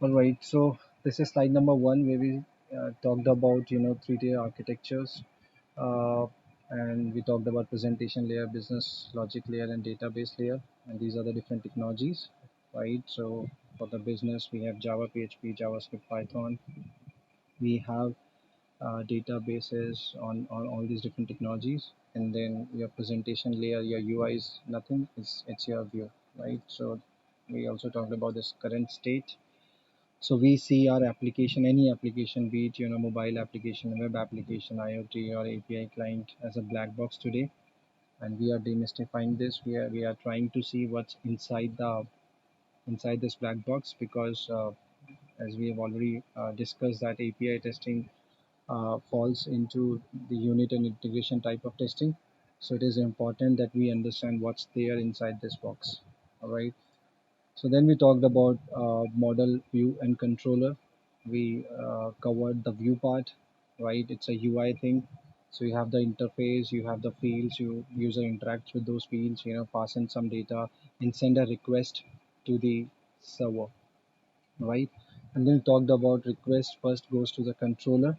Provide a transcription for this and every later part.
All right, so this is slide number one where we talked about three-tier architectures, uh, and we talked about presentation layer, business logic layer, and database layer, and these are the different technologies, right? So for the business, we have Java, PHP, JavaScript, Python. We have databases on all these different technologies, and then your presentation layer, your UI is nothing. It's your view, right? So we also talked about this current state. So we see our application, any application, be it mobile application, web application, IoT or API client, as a black box today, and we are demystifying this. We are trying to see what's inside this black box, because as we have already discussed, that API testing falls into the unit and integration type of testing. So it is important that we understand what's there inside this box. All right. So then we talked about model, view, and controller. We covered the view part, right? It's a UI thing. So you have the interface, you have the fields, user interacts with those fields, pass in some data and send a request to the server, right? And then we talked about request first goes to the controller.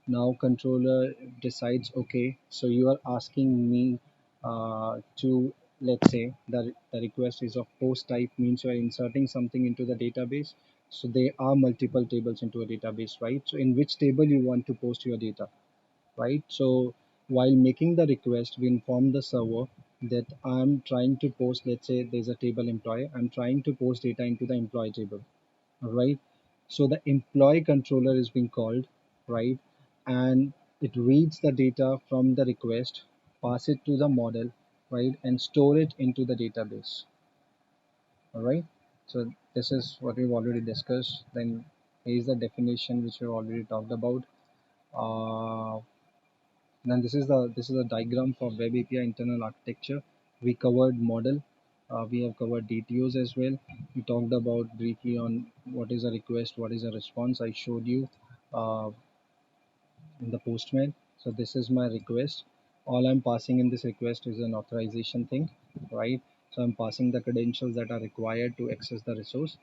Now controller decides, okay, so you are asking me to, let's say the request is of post type, means you are inserting something into the database. So there are multiple tables into a database, right? So in which table you want to post your data, right? So while making the request, we inform the server that I'm trying to post, let's say there's a table employee, I'm trying to post data into the employee table. All right. So the employee controller is being called, right? And it reads the data from the request, pass it to the model, right? And store it into the database. All right. So this is what we've already discussed. Then here's the definition which we've already talked about. Uh, then this is a diagram for Web API internal architecture. We covered model. We have covered DTOs as well. We talked about briefly on what is a request, what is a response. I showed you uh, in the Postman. So this is my request. All I'm passing in this request is an authorization thing, right? So I'm passing the credentials that are required to access the resource.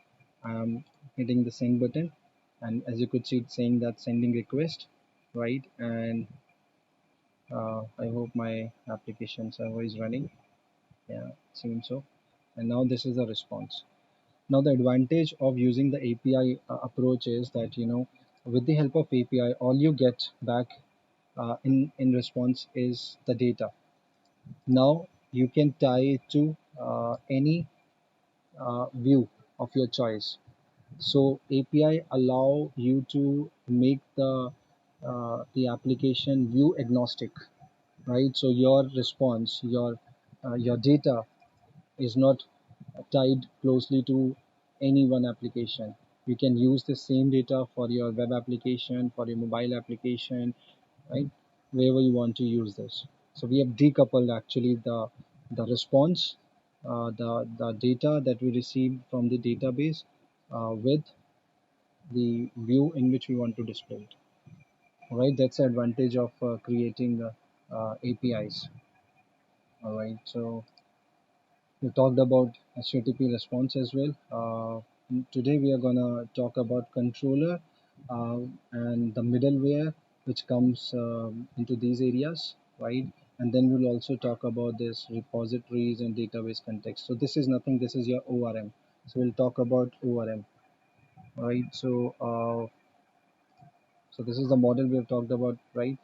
I'm hitting the send button, and as you could see, it's saying that sending request, right? And I hope my application server is running. Yeah, seems so. And now this is the response. Now the advantage of using the API approach is that with the help of API, all you get back in response is the data. Now you can tie it to any view of your choice. So API allow you to make the application view agnostic, right? So your response, your data is not tied closely to any one application. You can use the same data for your web application, for your mobile application, right? Wherever you want to use this. So we have decoupled actually the response, the data that we receive from the database with the view in which we want to display it. All right, that's the advantage of creating APIs. All right, so we talked about HTTP response as well. Today we are gonna talk about controller uh, and the middleware which comes into these areas, right? And then we'll also talk about this repositories and database context. So this is nothing. This is your ORM. So we'll talk about ORM, right? So this is the model we have talked about, right?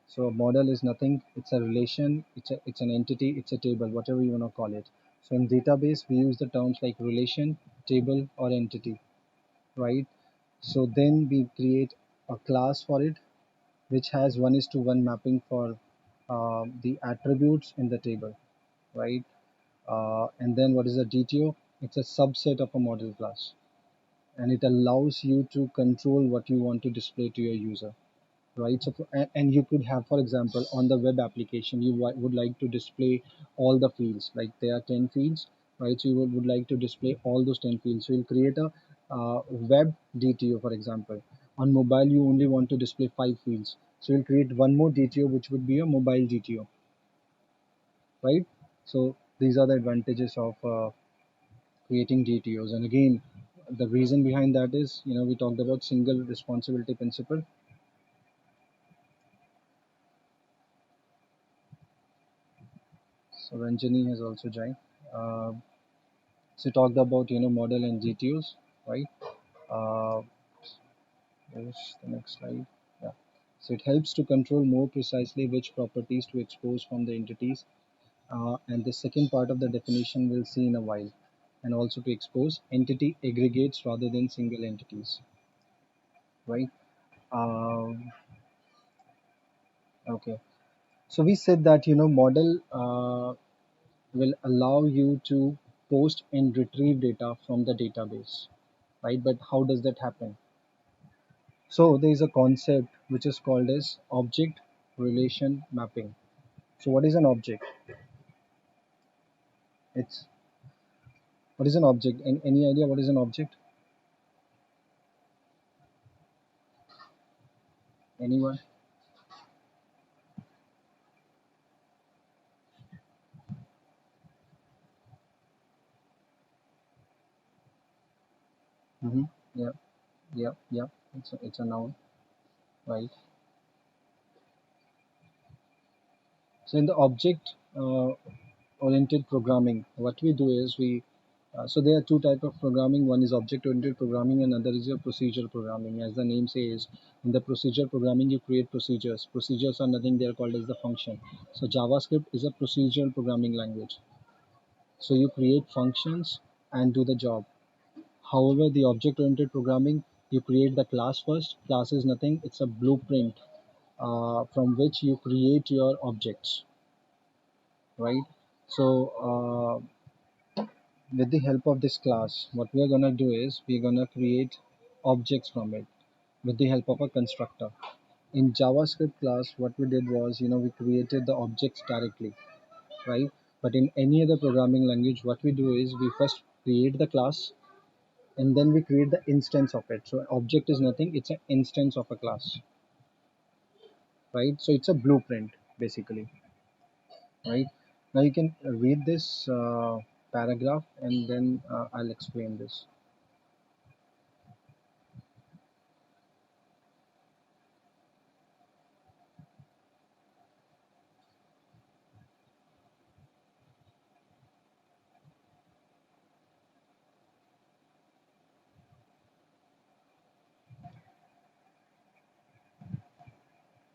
So a model is nothing. It's a relation. It's an entity. It's a table, whatever you want to call it. So in database, we use the terms like relation, table, or entity, right? So then we create a class for it, which has 1:1 mapping for the attributes in the table, right? And then what is a DTO? It's a subset of a model class, and it allows you to control what you want to display to your user, right? So and you could have, for example, on the web application, you would like to display all the fields, like there are 10 fields, right? So you would like to display all those 10 fields. So you'll create a web DTO, for example. On mobile, you only want to display 5 fields, so you'll create one more DTO, which would be a mobile DTO, right? So these are the advantages of creating DTOs. And again, The reason behind that is, we talked about single responsibility principle. So Ranjani has also joined. Uh, so we talked about, model and GTOs, right? Uh, Where's the next slide? Yeah. So it helps to control more precisely which properties to expose from the entities. And the second part of the definition we'll see in a while. And also to expose entity aggregates rather than single entities, right? Um, okay. So we said that, model will allow you to post and retrieve data from the database, right? But how does that happen? So there is a concept which is called as object relation mapping. So what is an object? It's what is an object? Any idea what is an object? Anyone? Mm-hmm. Yeah, yeah, yeah. It's a noun, right? So in the object oriented programming, what we do is so there are two type of programming. One is object oriented programming, and another is your procedure programming. As the name says, in the procedure programming, you create procedures. Procedures are nothing; they are called as the function. So JavaScript is a procedural programming language. So you create functions and do the job. However, the object oriented programming, you create the class first. Class is nothing; it's a blueprint from which you create your objects, right? So with the help of this class, what we are going to do is we're going to create objects from it with the help of a constructor. In JavaScript class, what we did was, we created the objects directly, right? But in any other programming language, what we do is we first create the class and then we create the instance of it. So object is nothing, it's an instance of a class, right? So it's a blueprint basically, right? Now you can read this paragraph and then I'll explain this.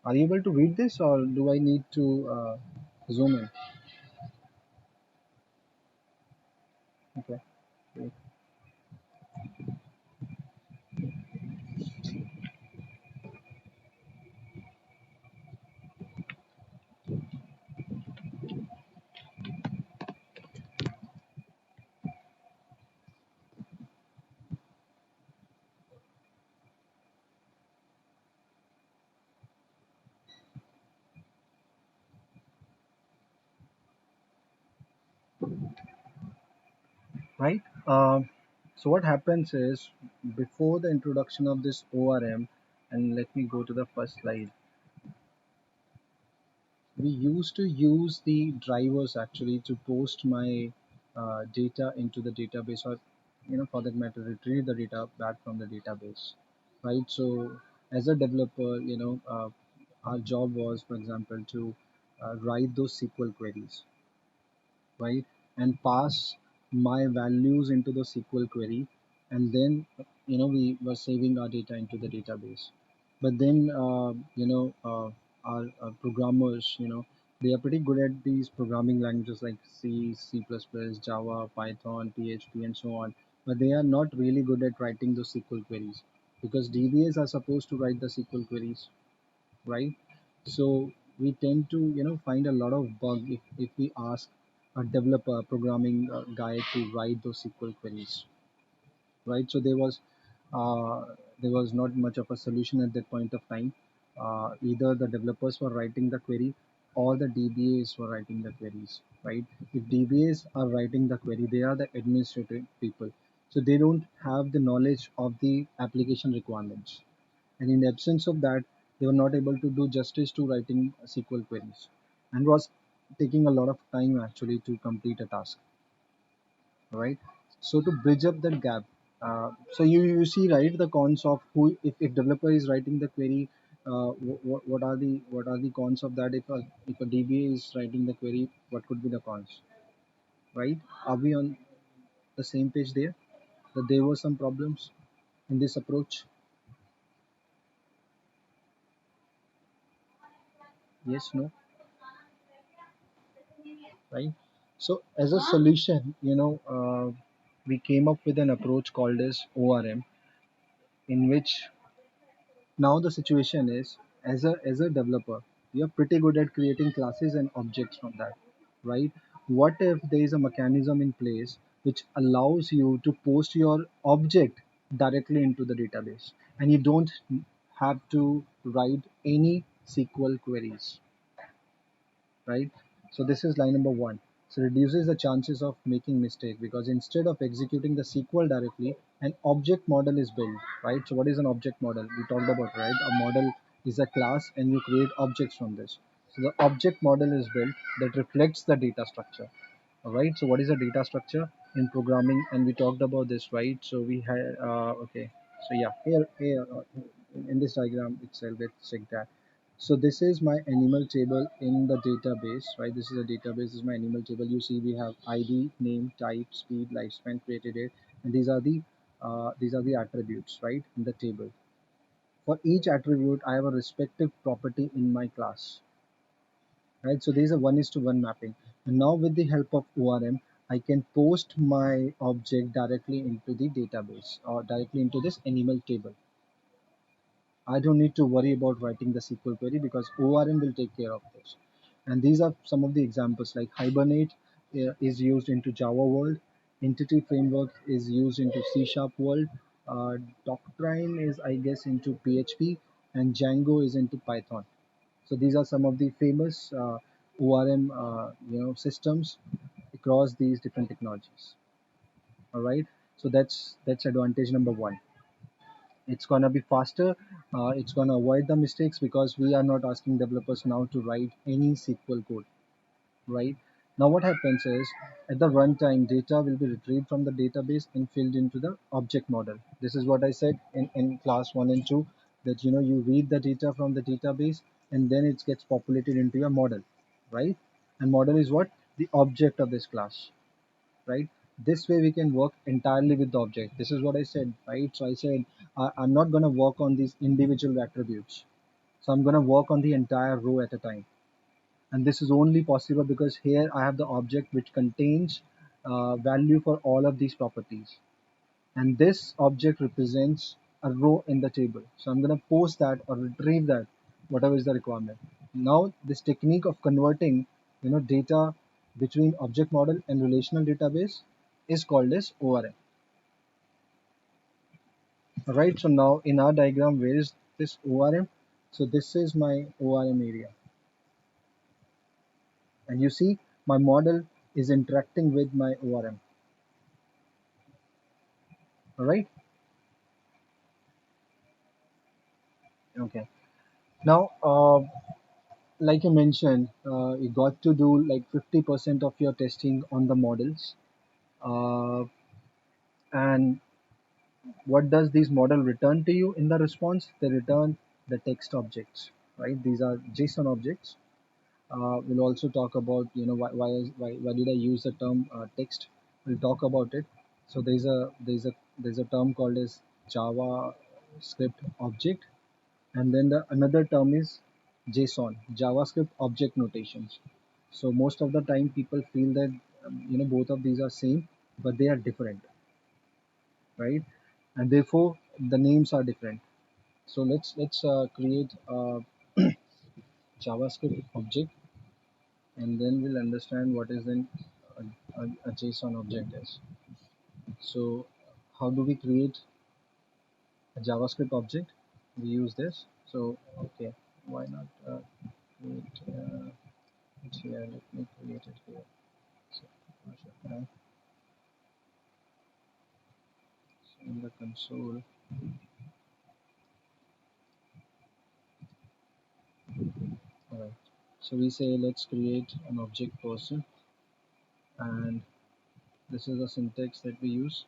Are you able to read this or do I need to zoom in? Okay, great. Right. So what happens is before the introduction of this ORM, and let me go to the first slide. We used to use the drivers actually to post my data into the database, or for that matter, retrieve the data back from the database, right? So as a developer, our job was, for example, to write those SQL queries, right? And pass my values into the SQL query, and then we were saving our data into the database. But then our programmers, they are pretty good at these programming languages like C, C++, Java, Python, PHP, and so on. But they are not really good at writing those SQL queries because DBAs are supposed to write the SQL queries, right? So we tend to find a lot of bug if we ask a developer, programming guy to write those SQL queries, right? So there was not much of a solution at that point of time. Either the developers were writing the query or the DBAs were writing the queries, right? If DBAs are writing the query, they are the administrative people, so they don't have the knowledge of the application requirements, and in the absence of that, they were not able to do justice to writing SQL queries, and was taking a lot of time actually to complete a task, right? So to bridge up that gap, So you see, right, the cons of who, if developer is writing the query, what are the cons of that? If a DBA is writing the query, what could be the cons, right? Are we on the same page there? That there were some problems in this approach? Yes, no, right? So as a solution, we came up with an approach called as ORM, in which now the situation is, as a developer, you're pretty good at creating classes and objects from that, right? What if there is a mechanism in place which allows you to post your object directly into the database, and you don't have to write any SQL queries, right? So this is line number one. So reduces the chances of making mistake, because instead of executing the SQL directly, an object model is built, right? So what is an object model? We talked about, right? A model is a class and you create objects from this. So the object model is built that reflects the data structure. All right. So what is a data structure in programming? And we talked about this, right? So we had okay. So yeah, here in this diagram itself, let's check that. So this is my animal table in the database, right? This is a database. This is my animal table. You see, we have ID, name, type, speed, lifespan, created date, and these are the attributes, right, in the table. For each attribute, I have a respective property in my class, right? So there is a one is to one mapping. And now with the help of ORM, I can post my object directly into the database or directly into this animal table. I don't need to worry about writing the SQL query because ORM will take care of this. And these are some of the examples, like Hibernate is used into Java world, Entity Framework is used into C Sharp world, uh, Doctrine is, I guess, into PHP, and Django is into Python. So these are some of the famous ORM systems across these different technologies. All right. So that's advantage number one. It's gonna be faster. It's gonna avoid the mistakes because we are not asking developers now to write any SQL code, right? Now what happens is, at the runtime, data will be retrieved from the database and filled into the object model. This is what I said in class 1 and 2, that you read the data from the database and then it gets populated into your model, right? And model is what? The object of this class, right? This way we can work entirely with the object. This is what I said, right? So I said I'm not going to work on these individual attributes. So I'm going to work on the entire row at a time, and this is only possible because here I have the object which contains value for all of these properties, and this object represents a row in the table. So I'm going to post that or retrieve that, whatever is the requirement. Now this technique of converting data between object model and relational database is called as ORM. All right, so now in our diagram, where is this ORM? So this is my ORM area, and you see my model is interacting with my ORM. All right. Okay. Now, like I mentioned, you got to do like 50% of your testing on the models. Uh, and what does this model return to you in the response? They return the text objects, right? These are JSON objects. We'll also talk about, why did I use the term text? We'll talk about it. So there's a term called as JavaScript object, and then the another term is JSON, JavaScript object notations. So most of the time people feel that both of these are same, but they are different, right? And therefore the names are different. So let's create a JavaScript object, and then we'll understand what is then a JSON object is. So how do we create a JavaScript object? We use this. So okay, why not create it here? Let me create it here. So, in the console. All right. So we say let's create an object person, and this is the syntax that we use.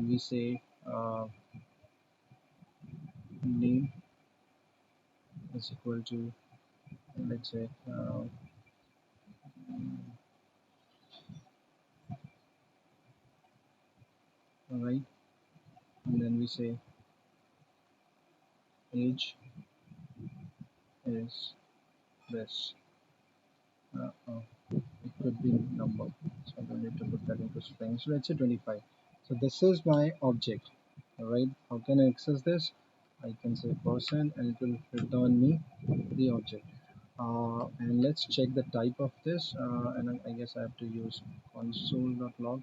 we say name is equal to, let's say, all right, and then we say age is this. Uh, it could be number, so I don't need to put that into string. So let's say 25. So this is my object. All right, how can I access this? I can say person and it will return me the object. And let's check the type of this, and I guess I have to use console.log,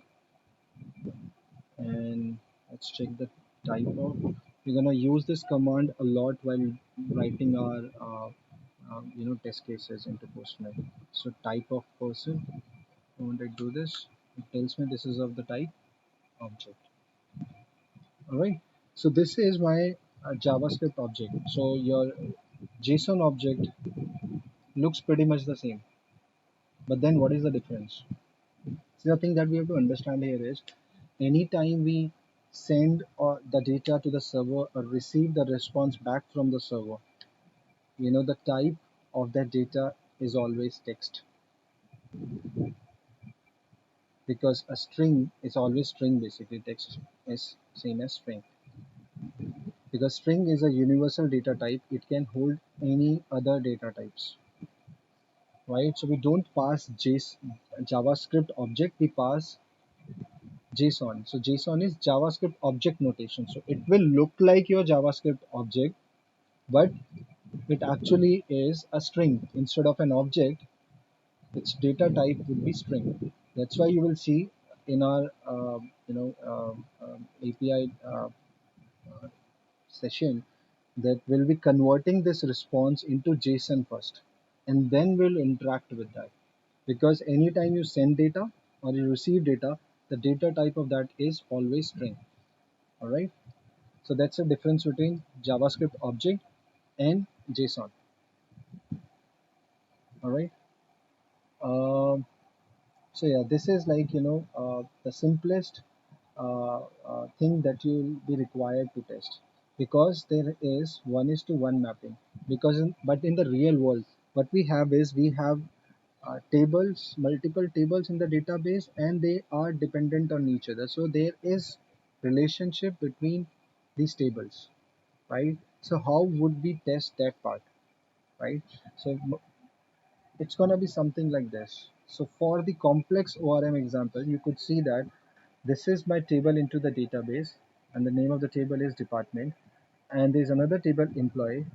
and let's check the type of. We're gonna use this command a lot while writing our test cases into Postman. So type of person. When I do this, it tells me this is of the type object. All right. So this is my JavaScript object. So your JSON object looks pretty much the same. But then what is the difference? So the thing that we have to understand here is anytime we send the data to the server or receive the response back from the server, the type of that data is always text, because a string is always string. Basically text is same as string, because string is a universal data type. It can hold any other data types, right? So we don't pass JavaScript object, we pass JSON. So JSON is JavaScript object notation. So it will look like your JavaScript object, but it actually is a string. Instead of an object, its data type would be string. That's why you will see in our API session that will be converting this response into JSON first, and then we'll interact with that. Because anytime you send data or you receive data, the data type of that is always string. All right. So that's the difference between JavaScript object and JSON. All right. Um, so yeah, this is like the simplest thing that you will be required to test, because there is 1:1 mapping. But in the real world, what we have is we have tables, multiple tables in the database, and they are dependent on each other. So there is relationship between these tables, right? So how would we test that part, right? So it's going to be something like this. So for the complex ORM example, you could see that this is my table into the database, and the name of the table is department, and there's another table employee.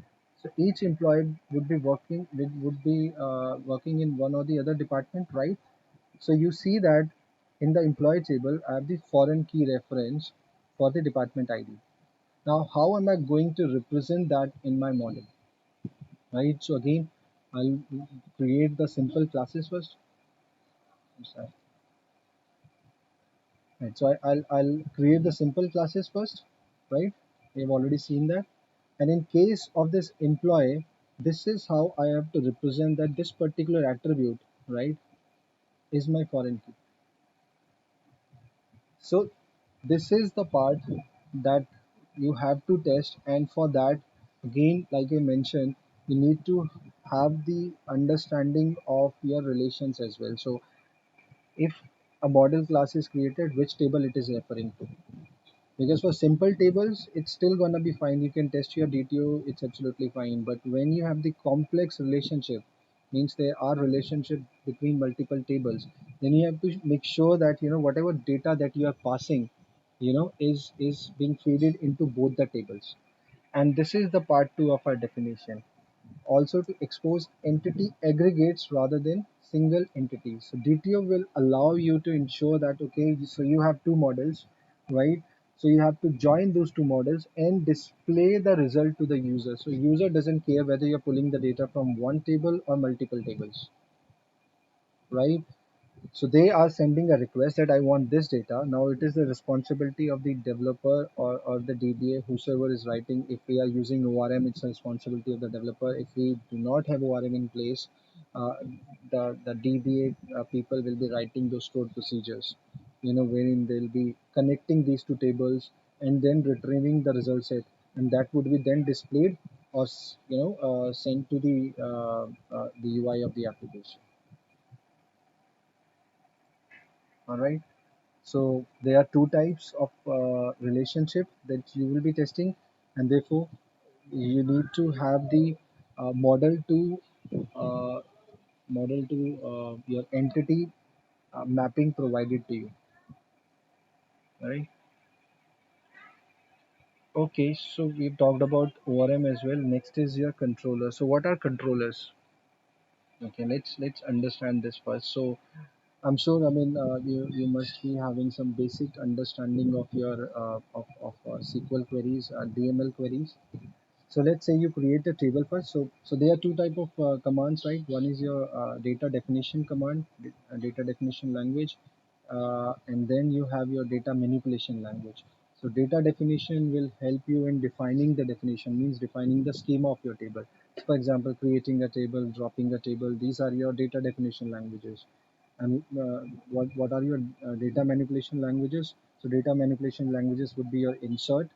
So each employee would be working in one or the other department, right? So you see that in the employee table, I have the foreign key reference for the department ID. Now, how am I going to represent that in my model, right? So again, I'll create the simple classes first. Right, so I'll create the simple classes first, right? We've already seen that. And in case of this employee, this is how I have to represent that this particular attribute, right, is my foreign key. So this is the part that you have to test, and for that, again, like I mentioned, you need to have the understanding of your relations as well. So if a model class is created, which table it is referring to, because for simple tables it's still gonna be fine, you can test your DTO, it's absolutely fine. But when you have the complex relationship, means there are relationship between multiple tables, then you have to make sure that whatever data that you are passing, is being fed into both the tables. And this is the part 2 of our definition, also to expose entity aggregates rather than single entities. So DTO will allow you to ensure that, okay, so you have two models, right? So you have to join those two models and display the result to the user. So user doesn't care whether you're pulling the data from one table or multiple tables, right? So they are sending a request that I want this data. Now it is the responsibility of the developer, or the DBA, whosoever is writing. If we are using ORM, it's the responsibility of the developer. If we do not have ORM in place, uh, the DBA people will be writing those stored procedures. wherein they'll be connecting these two tables and then retrieving the result set, and that would be then displayed or sent to the UI of the application. All right. So there are two types of relationship that you will be testing, and therefore you need to have the model to uh, your entity mapping provided to you. Right. Okay, so we've talked about ORM as well. Next is your controller. So what are controllers? Okay, let's understand this first. So I'm sure, I mean, you must be having some basic understanding of your of SQL queries, DML queries. So let's say you create a table first. So there are two type of commands, right? One is your data definition command, data definition language, and then you have your data manipulation language. So data definition will help you in defining the definition, means defining the schema of your table. For example, creating a table, dropping a table. These are your data definition languages. And what are your data manipulation languages? So data manipulation languages would be your insert,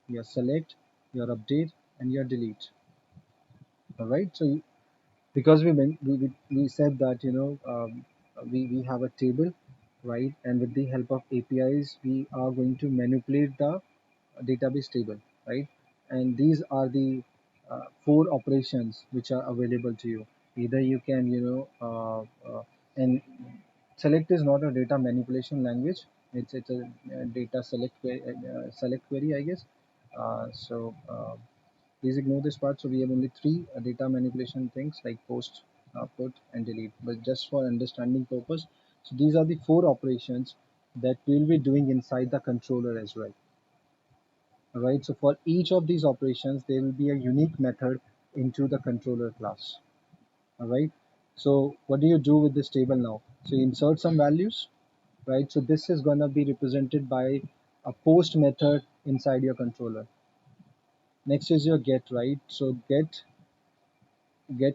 your select, your update, and your delete. All right. So because we said that we have a table, right, and with the help of APIs we are going to manipulate the database table, right, and these are the four operations which are available to you. Either you can and select is not a data manipulation language. It's a data select query, I guess. Please ignore this part. So we have only three data manipulation things like post, put, and delete. But just for understanding purpose, so these are the four operations that we'll be doing inside the controller as well. All right. So for each of these operations, there will be a unique method into the controller class. All right. So what do you do with this table now? So you insert some values, right? So this is gonna be represented by a post method inside your controller. Next is your get, right? So get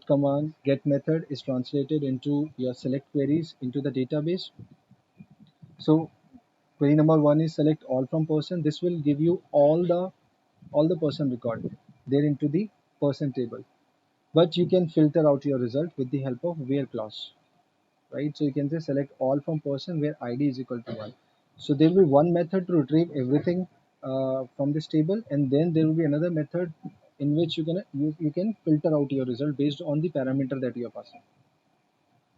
command, get method is translated into your select queries into the database. So query number one is select all from person. This will give you all the person record there into the person table. But you can filter out your result with the help of where clause, right? So you can say select all from person where ID is equal to one. So there will be one method to retrieve everything from this table, and then there will be another method in which you can filter out your result based on the parameter that you are passing.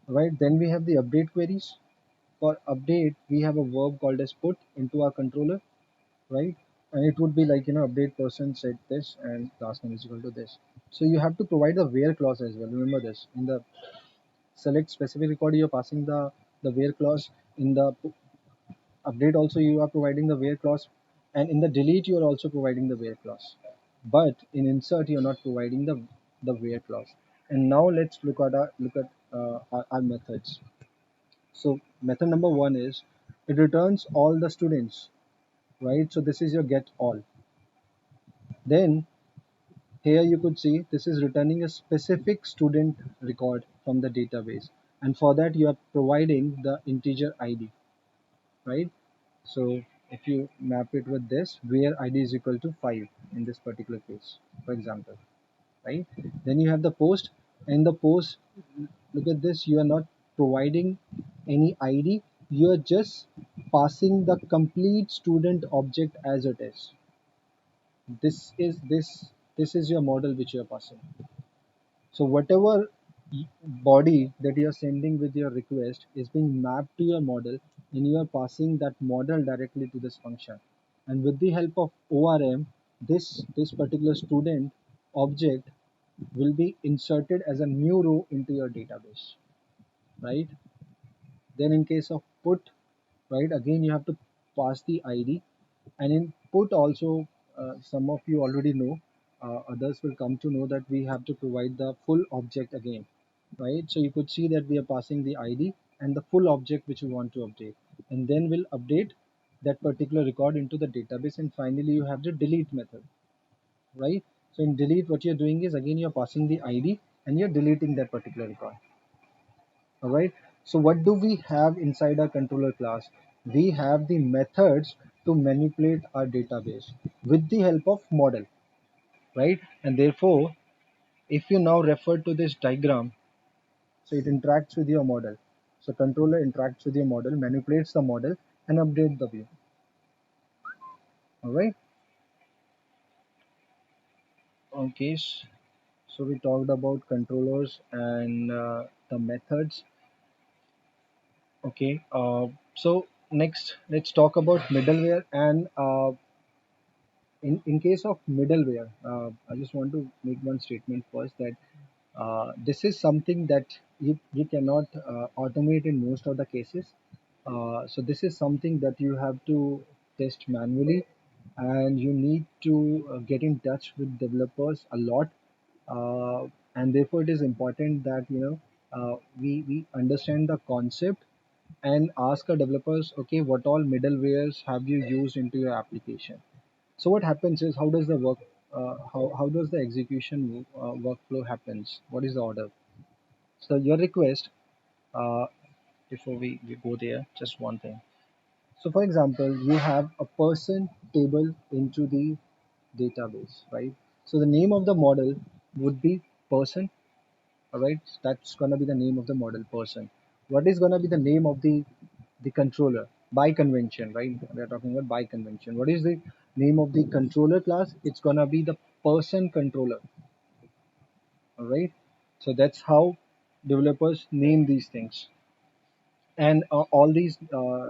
Right, then we have the update queries. For update we have a verb called as put into our controller, right, and it would be like update person said this and last name is equal to this. So you have to provide the where clause as well. Remember this, in the select specific record you're passing the where clause. In the update also you are providing the where clause, and in the delete you are also providing the where clause, but in insert you're not providing the where clause. And now let's look at our methods. So method number one is it returns all the students, right? So this is your get all. Then here you could see this is returning a specific student record from the database, and for that you are providing the integer ID, right? So if you map it with this, where ID is equal to 5 in this particular case, for example, right? Then you have the post, and the post, look at this, you are not providing any ID, you are just passing the complete student object as it is. This is your model which you are passing. So whatever body that you are sending with your request is being mapped to your model, and you are passing that model directly to this function. And with the help of ORM, this particular student object will be inserted as a new row into your database, right? Then in case of put, right, again you have to pass the ID, and in put also some of you already know, others will come to know that we have to provide the full object again, right? So you could see that we are passing the ID and the full object which we want to update, and then we'll update that particular record into the database, and finally you have the delete method, right? So in delete what you're doing is again you're passing the ID and you're deleting that particular record. All right. So what do we have inside our controller class? we have the methods to manipulate our database with the help of model, right? And therefore, if you now refer to this diagram, so it interacts with your model. So controller interacts with your model, manipulates the model, and update the view. All right. Okay. So we talked about controllers and the methods. Okay. So next, let's talk about middleware. And in case of middleware, I just want to make one statement first that this is something that you cannot automate in most of the cases. So this is something that you have to test manually, and you need to get in touch with developers a lot, and therefore it is important that we understand the concept and ask our developers, okay, what all middlewares have you used into your application. So what happens is, how does the work, how does the execution workflow happens? What is the order? So your request, uh, before we go there, just one thing. So for example, you have a person table into the database, right? So the name of the model would be person, all right? That's gonna be the name of the model, person. What is gonna be the name of the controller by convention, right? We are talking about by convention. What is the name of the controller class? It's gonna be the person controller, all right? So that's how developers name these things. And all these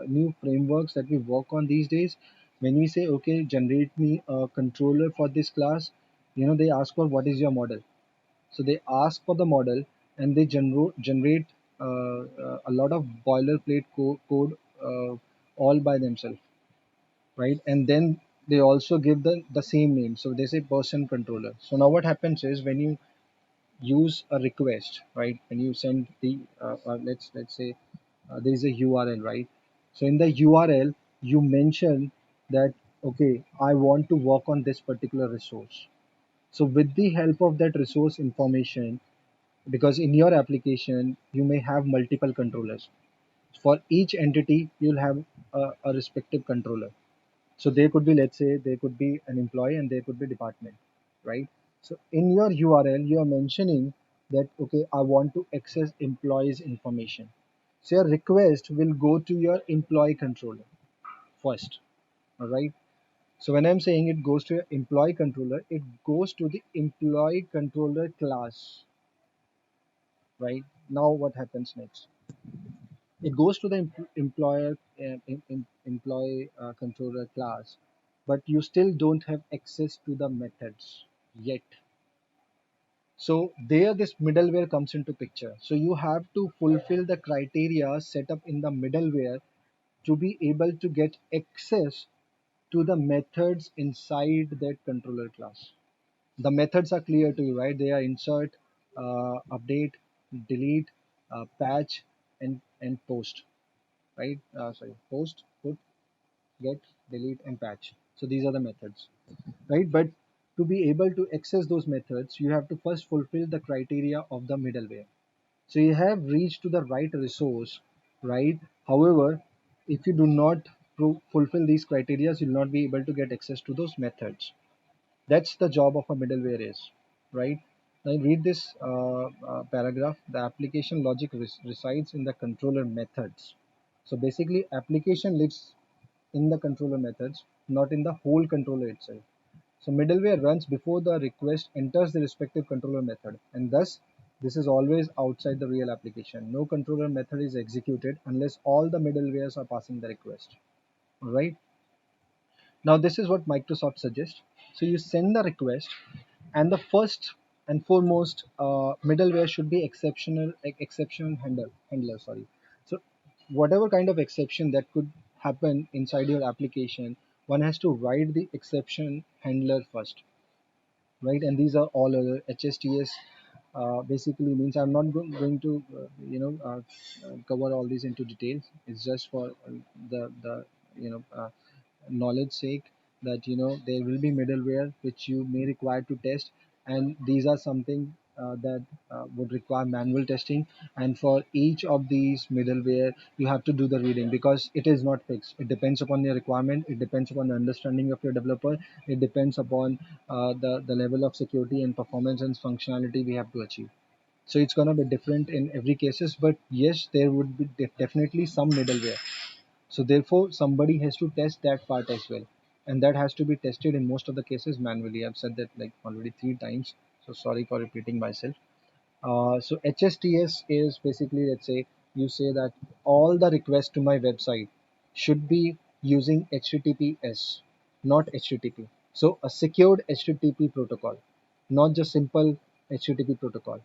new frameworks that we work on these days, when we say, okay, generate me a controller for this class, they ask for what is your model. So they ask for the model, and they generate a lot of boilerplate code all by themselves, right? And then they also give the same name. So they say person controller. So now what happens is, when you use a request, right? When you send the let's say there is a URL, right? So in the URL, you mention that, okay, I want to work on this particular resource. So with the help of that resource information, because in your application you may have multiple controllers, for each entity you'll have a respective controller. So there could be, let's say, there could be an employee and there could be department, right? So in your URL, you are mentioning that, okay, I want to access employees information. So your request will go to your employee controller first, all right? So when I'm saying it goes to your employee controller, it goes to the employee controller class, right? Now what happens next? It goes to the employer employee controller class, but you still don't have access to the methods yet. So there this middleware comes into picture. So you have to fulfill the criteria set up in the middleware to be able to get access to the methods inside that controller class. The methods are clear to you, right? They are insert, update, delete, patch, and post, right? Sorry, post, put, get, delete, and patch. So these are the methods, right? But to be able to access those methods, you have to first fulfill the criteria of the middleware. So you have reached to the right resource, right? However, if you do not fulfill these criteria, you'll not be able to get access to those methods. That's the job of a middleware is, right? Now read this paragraph. The application logic resides in the controller methods. So basically, application lives in the controller methods, not in the whole controller itself. So middleware runs before the request enters the respective controller method, and thus this is always outside the real application. No controller method is executed unless all the middlewares are passing the request. All right. Now this is what Microsoft suggests. So you send the request, and the first and foremost middleware should be exception handler. Sorry. So whatever kind of exception that could happen inside your application, one has to write the exception handler first, right? And these are all other HSTS. Basically means I'm not going to cover all these into details. It's just for the knowledge sake, that there will be middleware which you may require to test, and these are something that would require manual testing, and for each of these middleware you have to do the reading because it is not fixed. It depends upon your requirement, it depends upon the understanding of your developer, it depends upon the level of security and performance and functionality we have to achieve. So it's going to be different in every cases, but yes, there would be definitely some middleware. So therefore, somebody has to test that part as well, and that has to be tested in most of the cases manually. I've said that like already 3 times, so sorry for repeating myself. So HSTS is basically, let's say you say that all the requests to my website should be using HTTPS, not HTTP. So a secured HTTP protocol, not just simple HTTP protocol,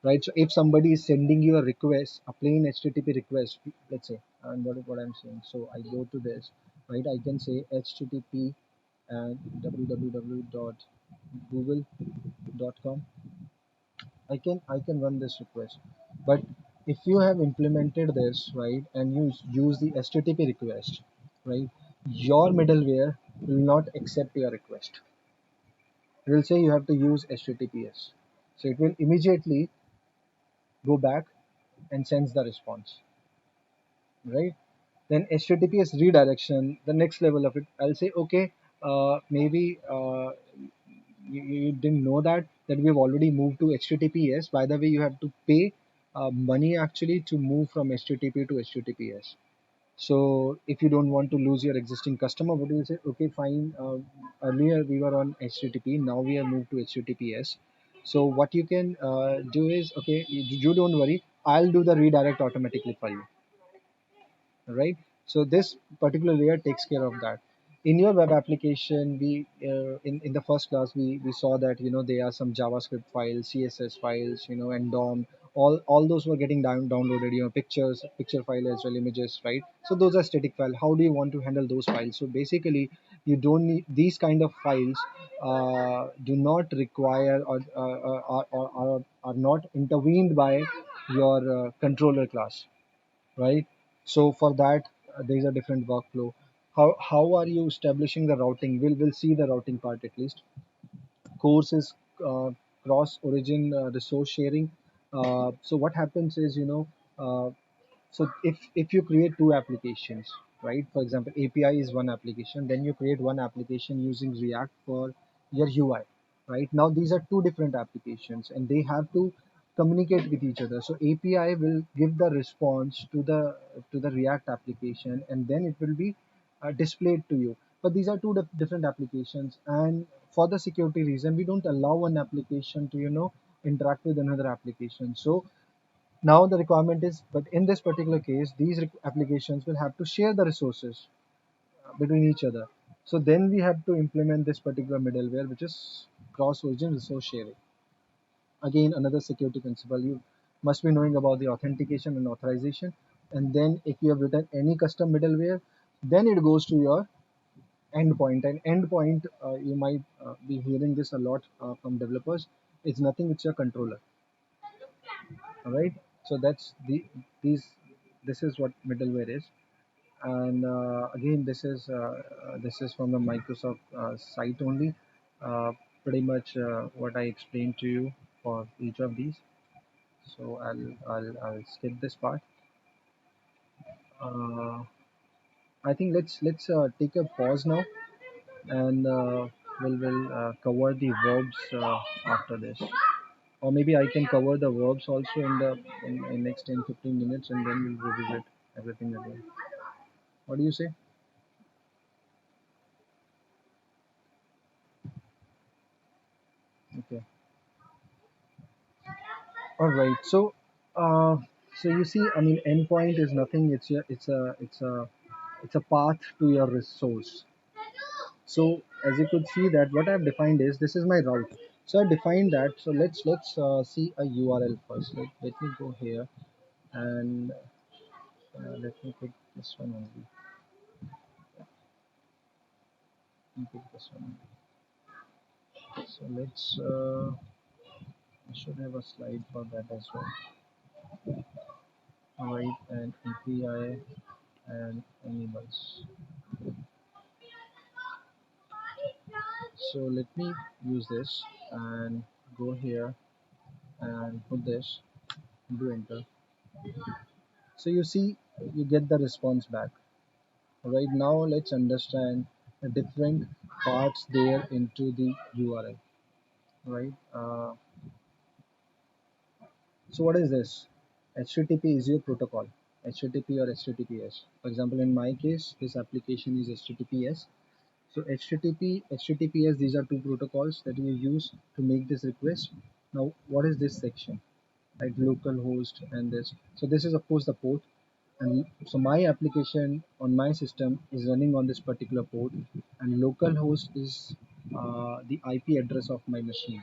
right? So if somebody is sending you a request, a plain HTTP request, let's say, and what is what I'm saying. So I go to this, right? I can say HTTP and www.google.com. I can run this request, but if you have implemented this right and you use the HTTP request, right, your middleware will not accept your request. It will say you have to use HTTPS. So it will immediately go back and sends the response, right? Then HTTPS redirection, the next level of it, I'll say, okay, maybe you didn't know that we've already moved to HTTPS. By the way, you have to pay money actually to move from HTTP to HTTPS. So if you don't want to lose your existing customer, what do you say? Okay, fine. Earlier we were on HTTP, now we have moved to HTTPS. So what you can do is, okay, you don't worry. I'll do the redirect automatically for you, right? So this particular layer takes care of that. In your web application, we in the first class we saw that there are some JavaScript files, CSS files, and DOM. All those were getting downloaded. Pictures, picture file as well, images, right? So those are static file. How do you want to handle those files? So basically, you don't need these kind of files. Do not require or are not intervened by your controller class, right? So for that, there is a different workflow. How are you establishing the routing? We'll see the routing part at least. Course is cross origin resource sharing. So what happens is, so if you create two applications, right? For example, API is one application, then you create one application using React for your UI, right? Now these are two different applications and they have to communicate with each other. So API will give the response to the React application, and then it will be displayed to you. But these are two different applications, and for the security reason, we don't allow one application to interact with another application. So now the requirement is, but in this particular case, these applications will have to share the resources between each other. So then we have to implement this particular middleware, which is cross-origin resource sharing. Again, another security principle. You must be knowing about the authentication and authorization. And then if you have written any custom middleware, then it goes to your endpoint. And endpoint, you might be hearing this a lot from developers. It's nothing, it's your controller. All right. So that's these this is what middleware is. And again, this is from the Microsoft site only. uh, Pretty much what I explained to you for each of these. So I'll skip this part. uh, I think let's take a pause now, and we'll cover the verbs after this. Or maybe I can cover the verbs also in next 10-15 minutes, and then we'll revisit everything again. What do you say? Okay. All right. So you see, I mean, endpoint is nothing. It's a path to your resource. So as you could see that what I've defined is this is my route. So I defined that. So let's see a URL first. Let me go here, and let me pick this one only. Let me pick this one. So I should have a slide for that as well. All right, and API and animals. So let me use this and go here. and put this, do enter. So you see, you get the response back. Right now, let's understand the different parts there into the URL. Right. So what is this? HTTP is your protocol. HTTP or HTTPS. For example, in my case, this application is HTTPS. So HTTP, HTTPS, these are two protocols that we use to make this request. Now, what is this section? Right, localhost and this. So this is of course the port, and so my application on my system is running on this particular port, and localhost is the IP address of my machine.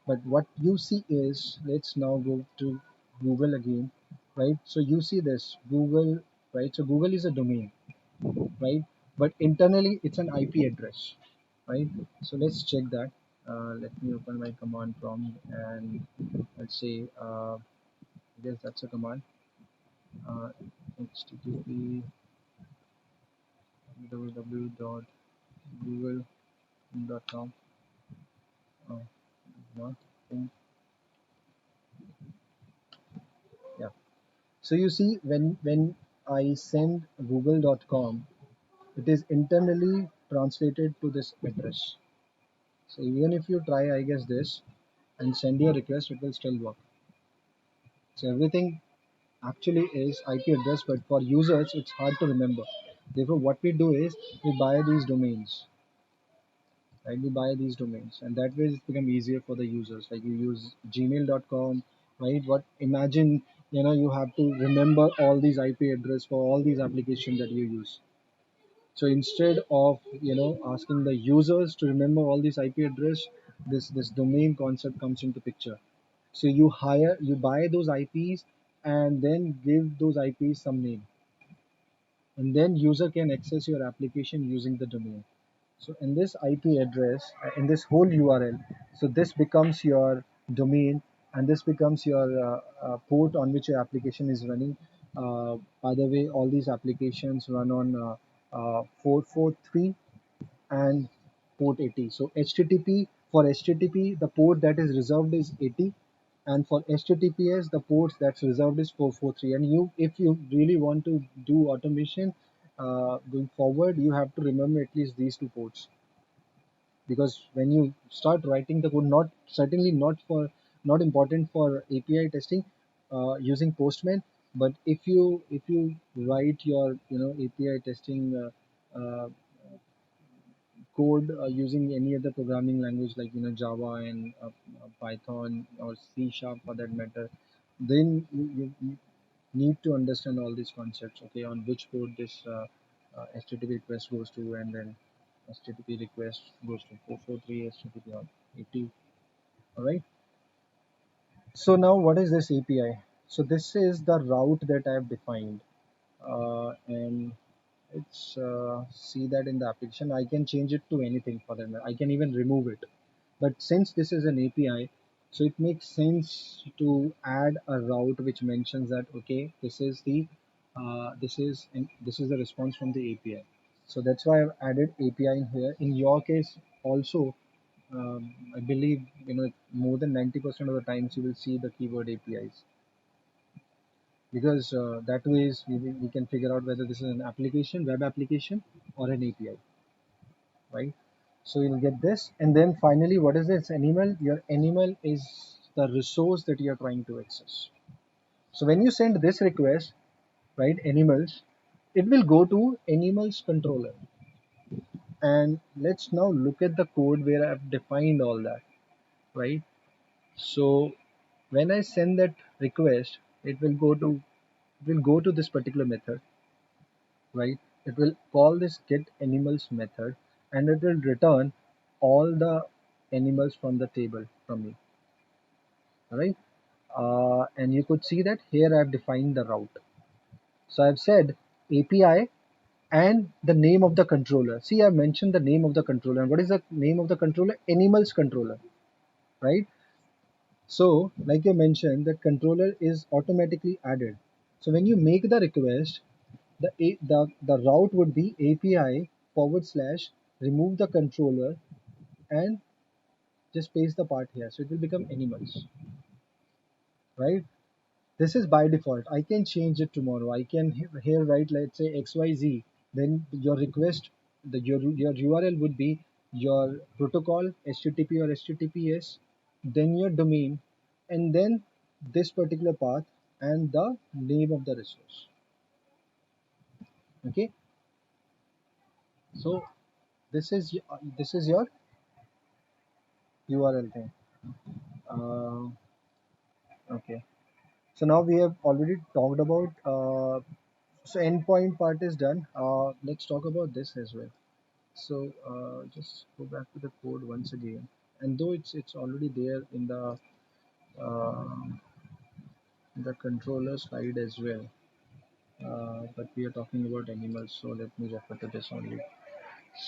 But what you see is, let's now go to Google again, right? So you see this Google, right? So Google is a domain, right? But internally it's an IP address, right? So let's check that. Let me open my command prompt and let's say, yes, that's a command. HTTP www.google.com. Oh, not think, yeah. So you see, when I send google.com, it is internally translated to this address. So even if you try, I guess this, and send your request, it will still work. So everything actually is IP address, but for users, it's hard to remember. Therefore, what we do is we buy these domains, right? We buy these domains, and that way it's become easier for the users. Like you use gmail.com, right? What imagine, you have to remember all these IP address for all these applications that you use. So instead of asking the users to remember all these IP address, this domain concept comes into picture. So you buy those IPs and then give those IPs some name, and then user can access your application using the domain. So in this IP address, in this whole URL, so this becomes your domain, and this becomes your port on which your application is running. By the way, all these applications run on 443 and port 80. So HTTP, for HTTP, the port that is reserved is 80, and for HTTPS, the ports that's reserved is 443. And if you really want to do automation going forward, you have to remember at least these two ports, because when you start writing the code, not certainly not important for API testing using Postman, but if you write your API testing code using any other programming language like Java and Python or C sharp for that matter, then you need to understand all these concepts. Okay, on which port this HTTP request goes to, and then HTTP request goes to 443, HTTP or 80. All right. So now what is this API? So this is the route that I have defined, and it's see that in the application I can change it to anything for them. I can even remove it. But since this is an API, so it makes sense to add a route which mentions that okay, this is the response from the API. So that's why I've added API in here. In your case also, I believe more than 90% of the times you will see the keyword APIs, because that way we can figure out whether this is an application, web application, or an API, right? So you'll get this, and then finally, what is this animal? Your animal is the resource that you're trying to access. So when you send this request, right, animals, it will go to animals controller. And let's now look at the code where I've defined all that, right? So when I send that request, it will go to this particular method, right? It will call this get animals method, and it will return all the animals from the table from me, right? And you could see that here I've defined the route. So I've said API and the name of the controller. See, I've mentioned the name of the controller. And what is the name of the controller? Animals controller, right? So, like I mentioned, that controller is automatically added. So when you make the request, the route would be API forward slash remove the controller and just paste the part here. So it will become animals. right? This is by default. I can change it tomorrow. I can here write, let's say XYZ. Then your request, your URL would be your protocol, HTTP or HTTPS, then your domain, and then this particular path and the name of the resource. Okay, so this is your URL thing. Uh, okay, so now we have already talked about. So endpoint part is done. Let's talk about this as well. So just go back to the code once again. And though it's already there uh, in the controller slide as well, but we are talking about animals, so let me refer to this only.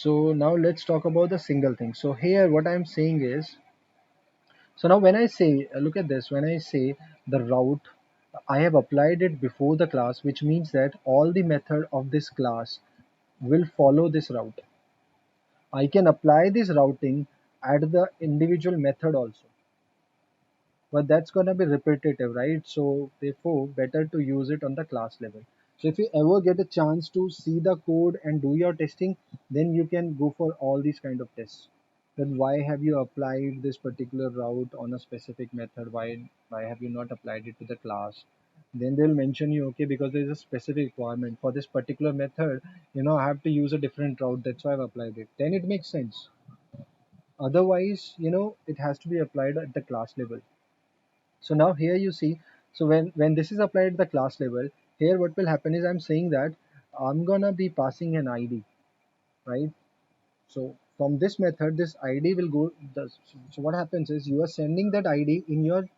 So now let's talk about the single thing. So here, what I'm saying is, so now when I say, look at this, when I say the route, I have applied it before the class, which means that all the method of this class will follow this route. I can apply this routing at the individual method also, but that's going to be repetitive, right? So therefore better to use it on the class level. So if you ever get a chance to see the code and do your testing, then you can go for all these kind of tests. Then why have you applied this particular route on a specific method? Why have you not applied it to the class? Then they'll mention you, okay, because there is a specific requirement for this particular method, I have to use a different route, that's why I've applied it. Then it makes sense. Otherwise, it has to be applied at the class level. So now here you see, so when this is applied at the class level, here what will happen is I'm saying that I'm gonna be passing an ID, right? So from this method, this ID will go. So what happens is you are sending that ID in your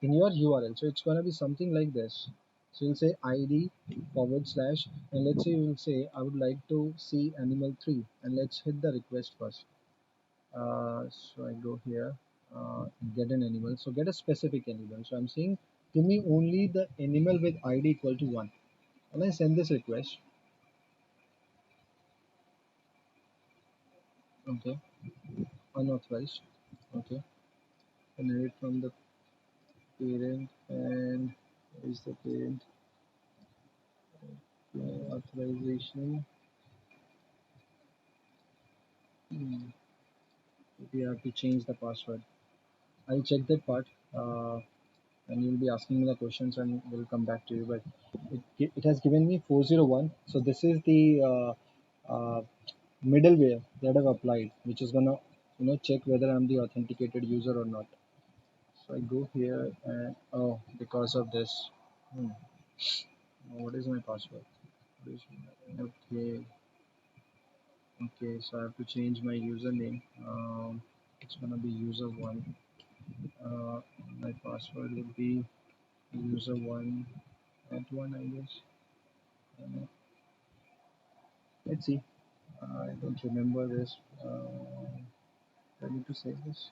URL. So it's gonna be something like this. So you'll say ID forward slash, and let's say you will say I would like to see animal 3, and let's hit the request first. So I go here, get an animal. So get a specific animal. So I'm saying give me only the animal with ID equal to 1. And I send this request. Okay, unauthorized. Okay, and I read from the parent, and where is the parent authorization. Hmm, we have to change the password. I'll check that part, and you'll be asking me the questions, and we'll come back to you. But it has given me 401. So this is the middleware that I've applied, which is gonna check whether I'm the authenticated user or not. So I go here, and oh, because of this, hmm, what is my password? Okay, okay, so I have to change my username. It's gonna be user one. My password would be user one at one, I guess. Uh, let's see. I don't remember this. I need to save this.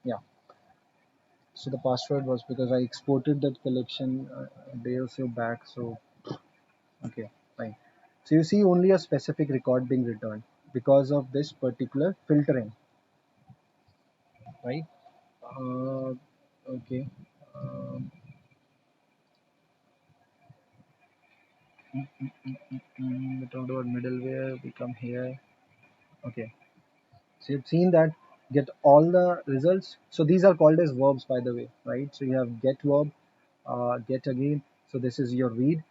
Yeah. So the password was because I exported that collection a day or so back. So okay, fine. So you see only a specific record being returned because of this particular filtering, right? Okay. Um, we talked about middleware. We come here. Okay. So you've seen that get all the results. So these are called as verbs, by the way, right? So you have get verb, get again. So this is your read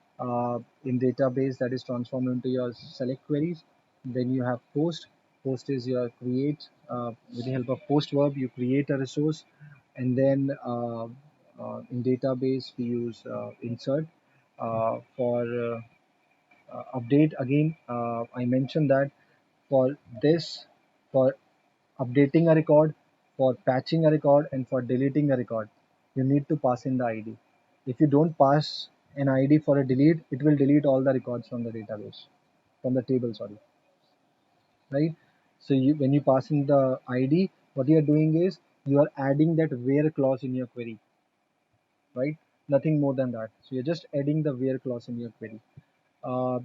in database that is transformed into your select queries. Then you have post. Post is your create. With the help of post verb, you create a resource, and then in database we use insert for update again. I mentioned that for this, for updating a record, for patching a record, and for deleting a record, you need to pass in the ID. If you don't pass an ID for a delete, it will delete all the records from the database, from the table, sorry, right? So when you pass in the ID, what you are doing is you are adding that where clause in your query, right? Nothing more than that. So you're just adding the where clause in your query.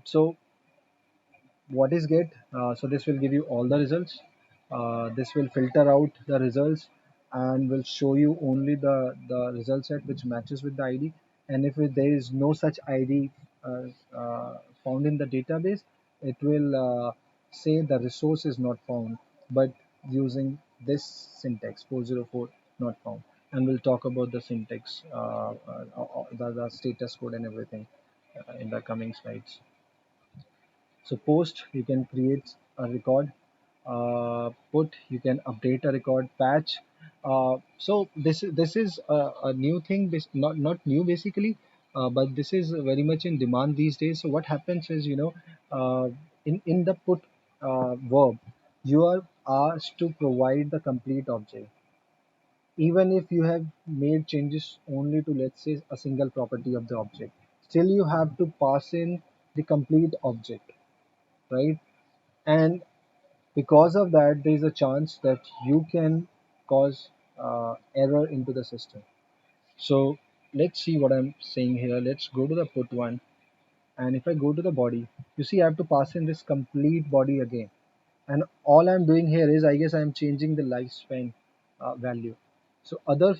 So what is get? So this will give you all the results. This will filter out the results and will show you only the result set which matches with the ID. And if there is no such ID found in the database, it will say the resource is not found, but using this syntax 404 not found. And we'll talk about the syntax, the status code and everything in the coming slides. So post, you can create a record. Put, you can update a record. Patch. So this is a new thing. Not new basically, but this is very much in demand these days. So what happens is, in the put verb, you are asked to provide the complete object, even if you have made changes only to, let's say, a single property of the object. Still, you have to pass in the complete object, right? And because of that, there is a chance that you can cause error into the system. So let's see what I'm saying here. Let's go to the put one, and if I go to the body, you see I have to pass in this complete body again. And all I'm doing here is, I guess, I'm changing the lifespan value. So other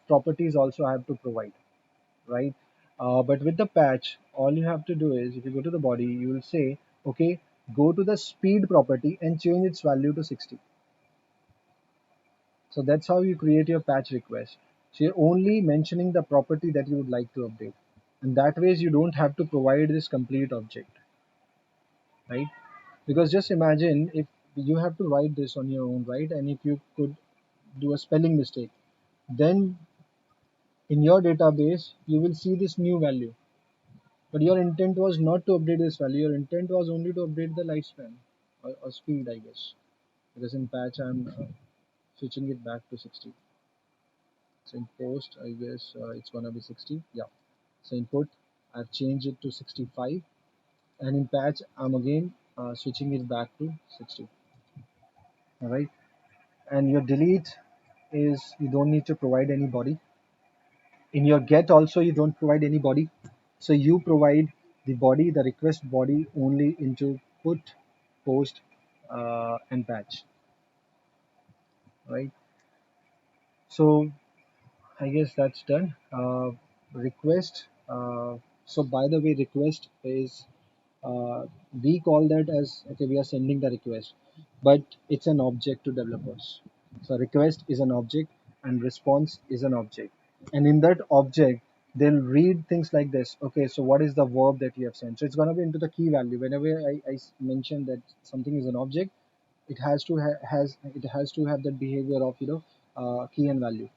properties also I have to provide, right? But with the patch, all you have to do is, if you go to the body, you will say, okay, go to the speed property and change its value to 60. So that's how you create your patch request. So you're only mentioning the property that you would like to update. And that ways you don't have to provide this complete object, right? Because just imagine if you have to write this on your own, right? And if you could do a spelling mistake, then in your database, you will see this new value. But your intent was not to update this value. Your intent was only to update the lifespan or speed, I guess. Because in patch, I'm switching it back to 60. So in post, I guess it's gonna be 60. Yeah. So input, I've changed it to 65, and in patch, I'm again switching it back to 60. All right. And your delete is, you don't need to provide any body. In your get also, you don't provide any body. So you provide the body, the request body, only into put, post, and patch, right? So I guess that's done. Request. So by the way, request is, we call that as, okay, we are sending the request, but it's an object to developers. So request is an object and response is an object. And in that object, they'll read things like this. Okay, so what is the verb that you have sent? So it's going to be into the key value. Whenever I mention that something is an object, it has to have that behavior of, key and value.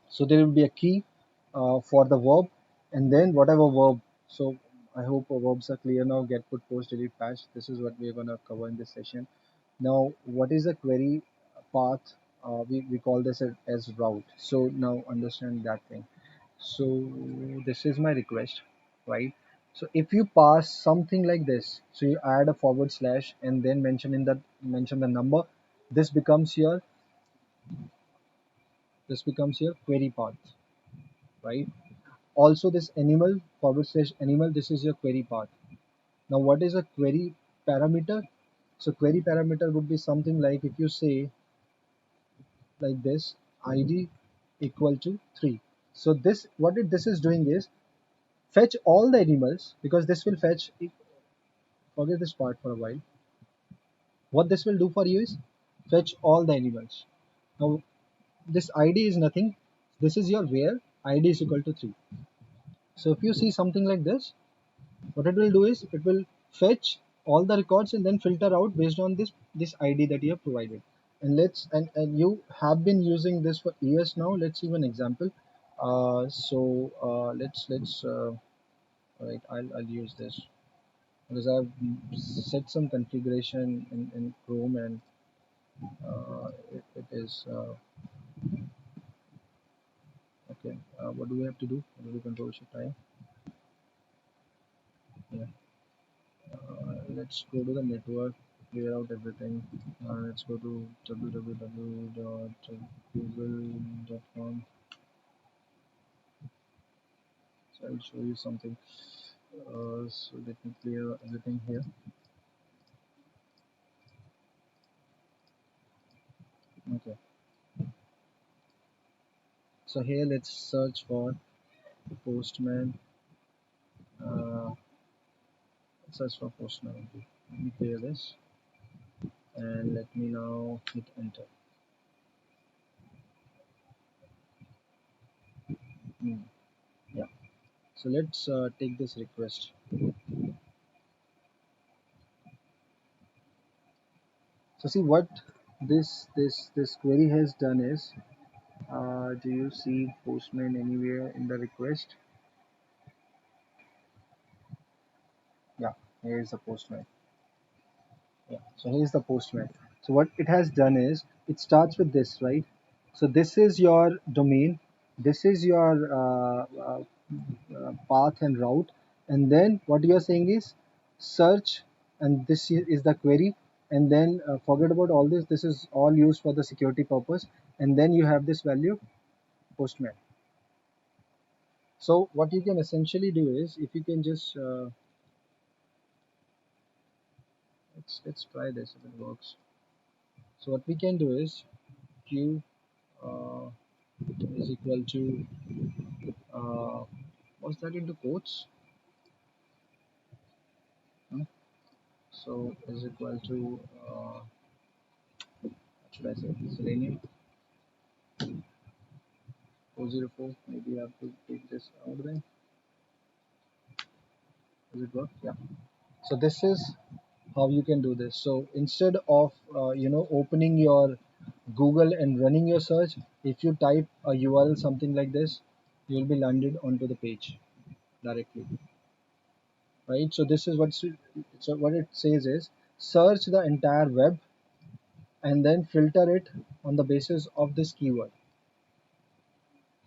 So there will be a key for the verb, and then whatever verb. So I hope our verbs are clear now. Get, put, post, delete, patch. This is what we're gonna cover in this session. Now, what is a query path? We call this as route. So now understand that thing. So this is my request, right? So if you pass something like this, so you add a forward slash and then mention the number, this becomes your query path, right? Also, this animal forward slash animal, this is your query path. Now, what is a query parameter? So query parameter would be something like, if you say like this, id equal to 3. So this is doing is fetch all the animals, because this will fetch, forget this part for a while. What this will do for you is fetch all the animals. Now this id is nothing. This is your where id is equal to 3. So if you see something like this, what it will do is it will fetch all the records and then filter out based on this ID that you have provided. And and you have been using this for years now. Let's see one example. Let's right. I'll use this because I've set some configuration in Chrome, and it is okay. What do we have to do? What do we control shift I? Yeah. Let's go to the network, clear out everything. Let's go to www.google.com. So I'll show you something. So let me clear everything here. Okay. So here let's search for Postman. Uh, search for Postman. Let me clear this and let me now hit enter. Hmm. Yeah. So let's take this request. So see what this query has done is, do you see Postman anywhere in the request? Yeah, here is the Postman. Yeah, so here's the Postman. So what it has done is it starts with this, right? So this is your domain, this is your path and route, and then what you are saying is search, and is the query, and then forget about all this. This is all used for the security purpose, and then you have this value Postman. So what you can essentially do is, if you can just let's try this if it works. So what we can do is q uh, is equal to uh, what's that into quotes? Hmm? So is equal to what should I say? Selenium 404. Maybe I have to take this out then. Does it work? Yeah. So this is how you can do this. So instead of opening your Google and running your search, if you type a URL something like this, you will be landed onto the page directly, right? So this is what it says is search the entire web and then filter it on the basis of this keyword,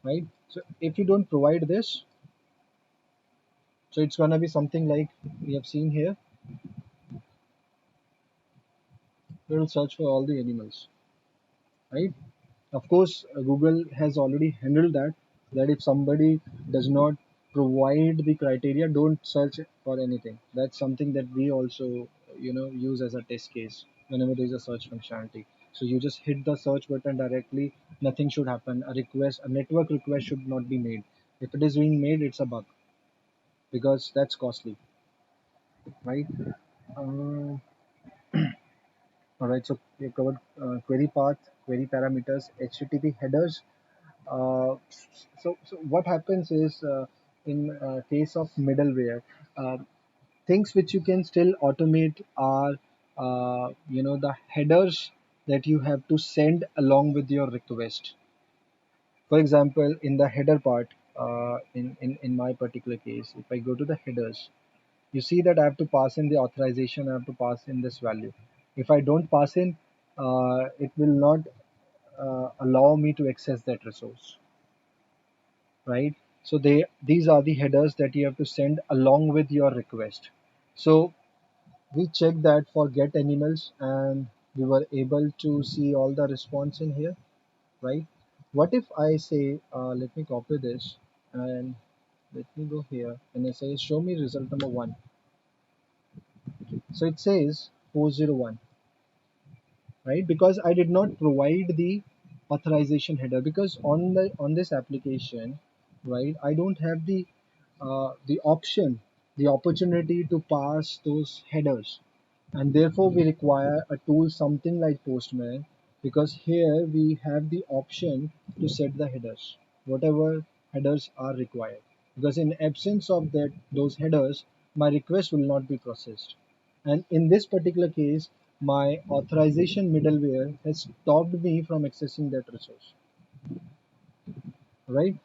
right? So if you don't provide this, so it's gonna be something like we have seen here. We will search for all the animals, right? Of course, Google has already handled that if somebody does not provide the criteria, don't search for anything. That's something that we also use as a test case whenever there is a search functionality. So you just hit the search button directly. Nothing should happen. A network request should not be made. If it is being made, it's a bug because that's costly, right? Uh, all right. So we covered query path, query parameters, HTTP headers. So what happens is, in case of middleware, uh, things which you can still automate are the headers that you have to send along with your request. For example, in the header part, in my particular case, if I go to the headers, you see that I have to pass in the authorization. I have to pass in this value. If I don't pass in, it will not allow me to access that resource, right? So these are the headers that you have to send along with your request. So we checked that for get animals and we were able to see all the response in here, right? What if I say, let me copy this and let me go here and I say show me result number one. So it says 401, right? Because I did not provide the authorization header, because on this application, right, I don't have the option, the opportunity to pass those headers, and therefore we require a tool something like Postman, because here we have the option to set the headers, whatever headers are required, because in absence of those headers, my request will not be processed. And in this particular case, my authorization middleware has stopped me from accessing that resource, right?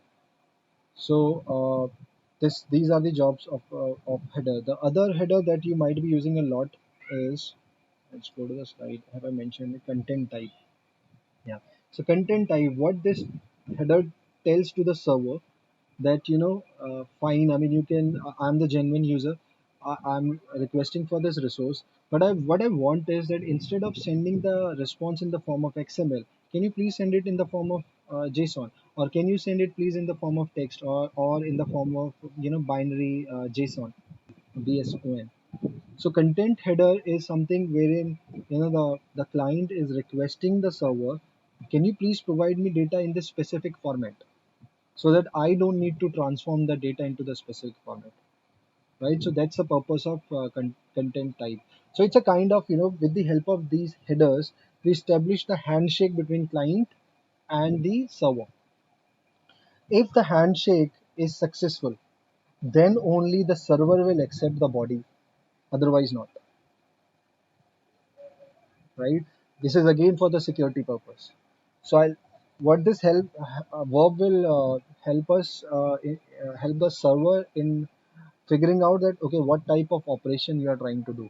So these are the jobs of header. The other header that you might be using a lot is, let's go to the slide. Have I mentioned the content type? Yeah. So content type, what this header tells to the server that fine. I mean, you can. I'm the genuine user. I'm requesting for this resource, but what I want is that instead of sending the response in the form of XML, can you please send it in the form of JSON, or can you send it please in the form of text, or in the form of binary JSON, BSON. So content header is something wherein the client is requesting the server Can you please provide me data in this specific format so that I don't need to transform the data into the specific format, right? So that's the purpose of content type. So it's a kind of, with the help of these headers, we establish the handshake between client and the server. If the handshake is successful, then only the server will accept the body, otherwise not, right? This is again for the security purpose. So what this verb will help us help the server in figuring out that, okay, what type of operation you are trying to do.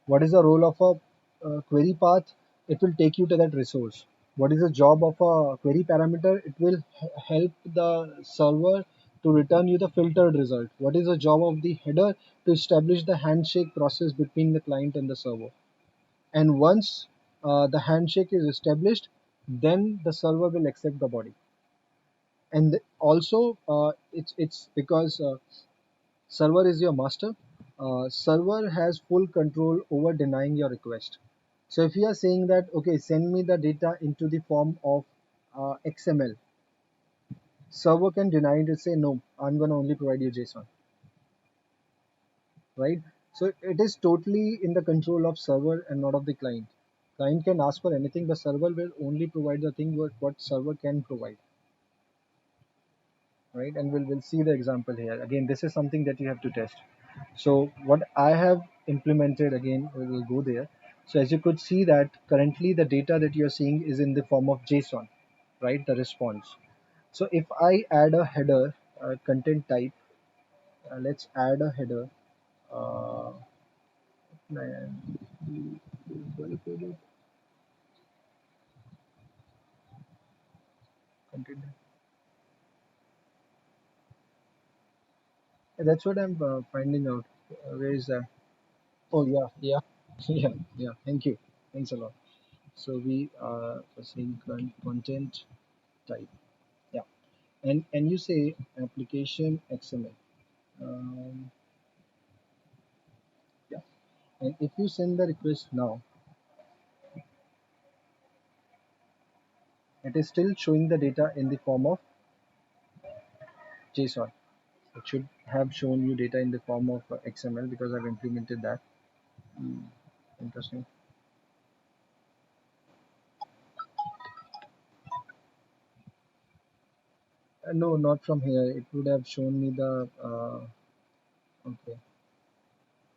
What is the role of a query path? It will take you to that resource. What is the job of a query parameter? It will help the server to return you the filtered result. What is the job of the header? To establish the handshake process between the client and the server. And once the handshake is established, then the server will accept the body. And also, it's because server is your master. Server has full control over denying your request. So if you are saying that, okay, send me the data into the form of XML, server can deny it and say, no, I'm going to only provide you JSON, right? So it is totally in the control of server and not of the client. Client can ask for anything, the server will only provide the thing what server can provide, right? And we'll see the example here. Again, this is something that you have to test. So what I have implemented, again, we will go there. So as you could see that currently the data that you're seeing is in the form of JSON, right? The response. So if I add a header, content type, let's add a header. Uh, content. That's what I'm finding out. Where is that? Oh yeah, yeah, yeah, yeah. Thank you. Thanks a lot. So we are saying content type. Yeah, and you say application XML. Um, yeah, and if you send the request now, it is still showing the data in the form of JSON. It should have shown you data in the form of XML because I've implemented that. Hmm, interesting. No, not from here. It would have shown me the okay.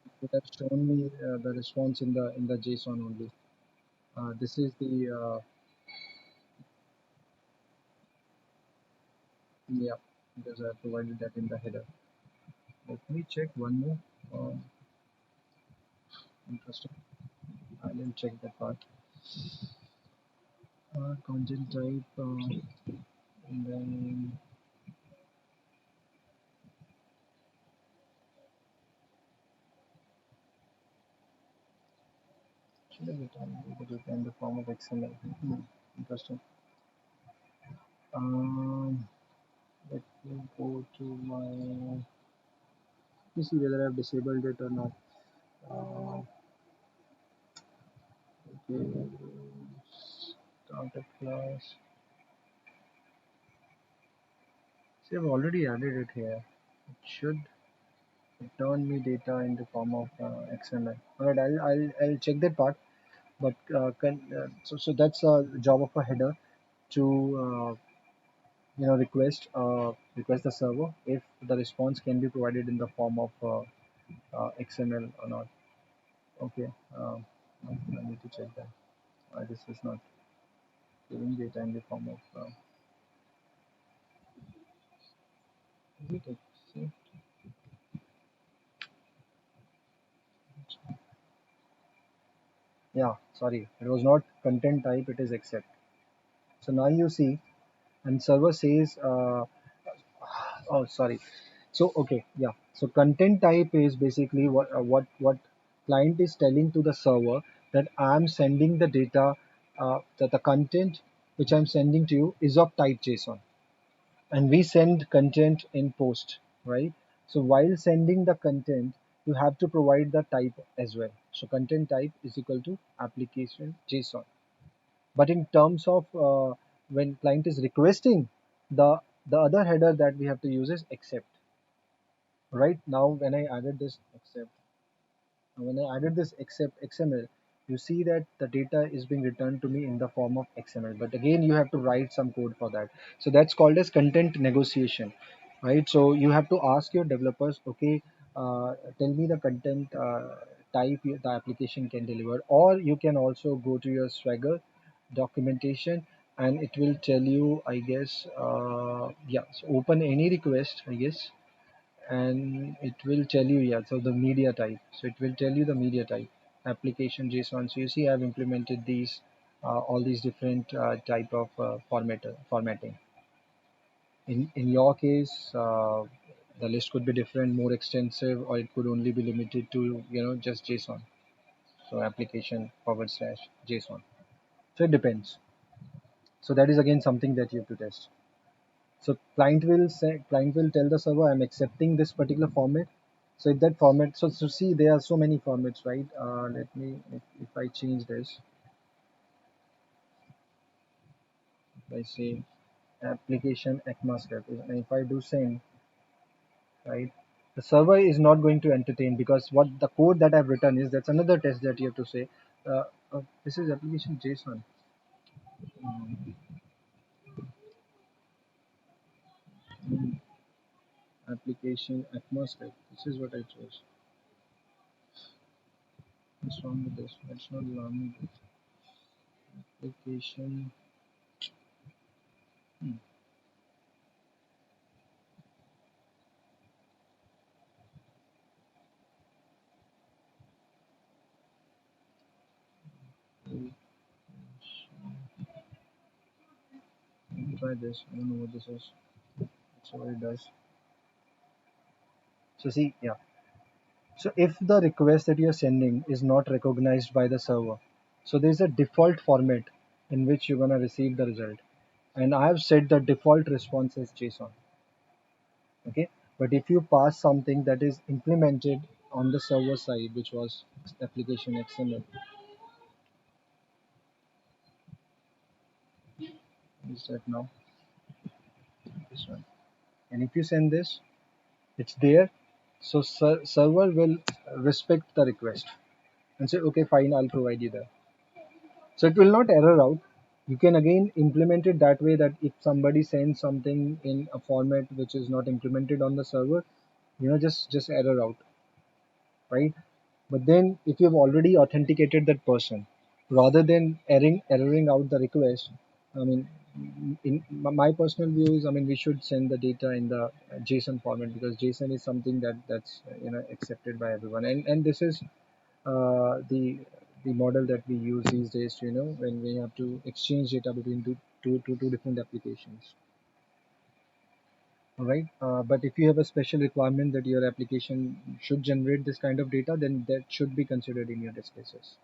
It would have shown me the response in the JSON only. This is the yeah, because I provided that in the header. Let me check one more. Interesting. I didn't check that part. Content type, and then should have written the data in the form of XML. Hmm, interesting. Um, Let me go to my. Let me see whether I've disabled it or not. Uh, okay. Start a class. See, I've already added it here. It should return me data in the form of XML. All right, I'll check that part. But so that's a job of a header to request the server if the response can be provided in the form of XML or not. Okay, I need to check that. This is not giving data in the form of is it accept? Yeah, sorry, it was not content type, it is accept. So now you see, and server says oh sorry. So okay, yeah. So content type is basically what client is telling to the server that I'm sending the data, that the content which I'm sending to you is of type JSON, and we send content in post, right? So while sending the content, you have to provide the type as well. So content type is equal to application JSON. But in terms of when client is requesting, the the other header that we have to use is accept. Right now, when I added this accept XML, you see that the data is being returned to me in the form of XML. But again, you have to write some code for that. So that's called as content negotiation, right? So you have to ask your developers, okay, tell me the content type the application can deliver, or you can also go to your Swagger documentation and it will tell you, I guess, yeah, so open any request, I guess, and it will tell you, yeah, so the media type, so it will tell you the media type, application JSON. So you see I've implemented these all these different type of formatting. In your case, the list could be different, more extensive, or it could only be limited to, just JSON. So application forward slash JSON. So it depends. So that is again something that you have to test. So client will tell the server, I'm accepting this particular format. So if that format, so see there are so many formats, right? Let me, if I change this, if I say application ECMAScript, and if I do send, right, the server is not going to entertain, because what the code that I've written is, that's another test that you have to say. Uh, this is application JSON. Mm, mm, application ECMAScript. This is what I chose. What's wrong with this? It's not allowing me this. Application. Hmm. Let me try this. I don't know what this is. That's what it does. So see, yeah. So if the request that you're sending is not recognized by the server, so there's a default format in which you're gonna receive the result. And I have set the default response as JSON. Okay. But if you pass something that is implemented on the server side, which was application XML, is that now this one. And if you send this, it's there. So server will respect the request and say, okay, fine, I'll provide you that. So it will not error out. You can again implement it that way, that if somebody sends something in a format which is not implemented on the server, just error out, right? But then if you've already authenticated that person, rather than erroring out the request, I mean, in my personal view is, I mean, we should send the data in the JSON format, because JSON is something that's accepted by everyone, and this is the model that we use these days, when we have to exchange data between two different applications. All right. But if you have a special requirement that your application should generate this kind of data, then that should be considered in your test cases.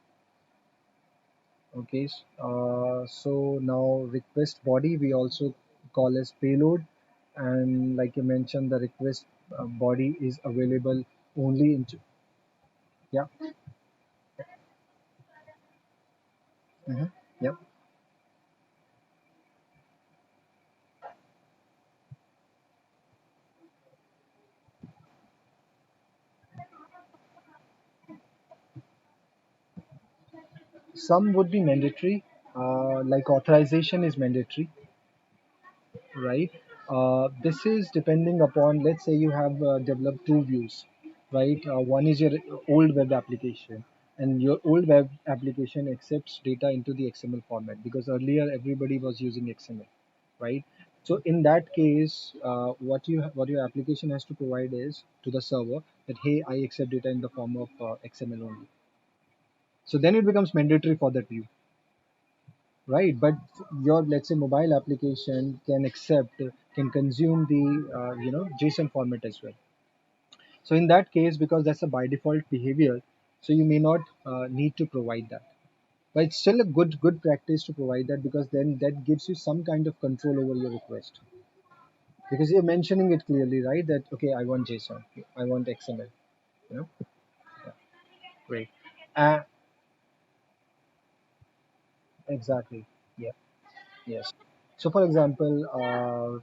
Okay. So now request body we also call as payload, and like you mentioned, the request body is available only in. Yeah. Mm-hmm. Yep. Some would be mandatory, like authorization is mandatory, right? This is depending upon, let's say you have developed two views, right? One is your old web application, and your old web application accepts data into the XML format, because earlier everybody was using XML, right? So in that case, what your application has to provide is to the server that, hey, I accept data in the form of XML only. So then it becomes mandatory for that view. Right, but your, let's say, mobile application can consume the JSON format as well. So in that case, because that's a by default behavior, so you may not need to provide that, but it's still a good practice to provide that, because then that gives you some kind of control over your request, because you're mentioning it clearly, right, that okay, I want JSON, I want XML, you know yeah, great. uh, exactly. Yeah. Yes. So, for example,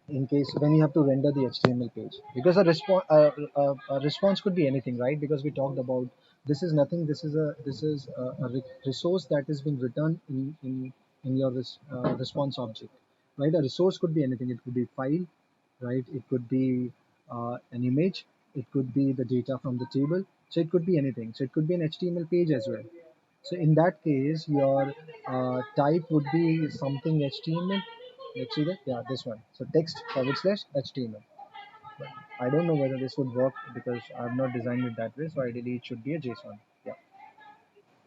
in case when you have to render the HTML page, because a response could be anything, right? Because we talked about this is nothing. This is a resource that is being returned in your response object, right? A resource could be anything. It could be file, right? It could be an image. It could be the data from the table. So it could be anything. So it could be an HTML page as well. So in that case, your type would be something HTML. Let's see that. Yeah, this one. So text forward slash HTML. But I don't know whether this would work because I have not designed it that way. So ideally, it should be a JSON. Yeah.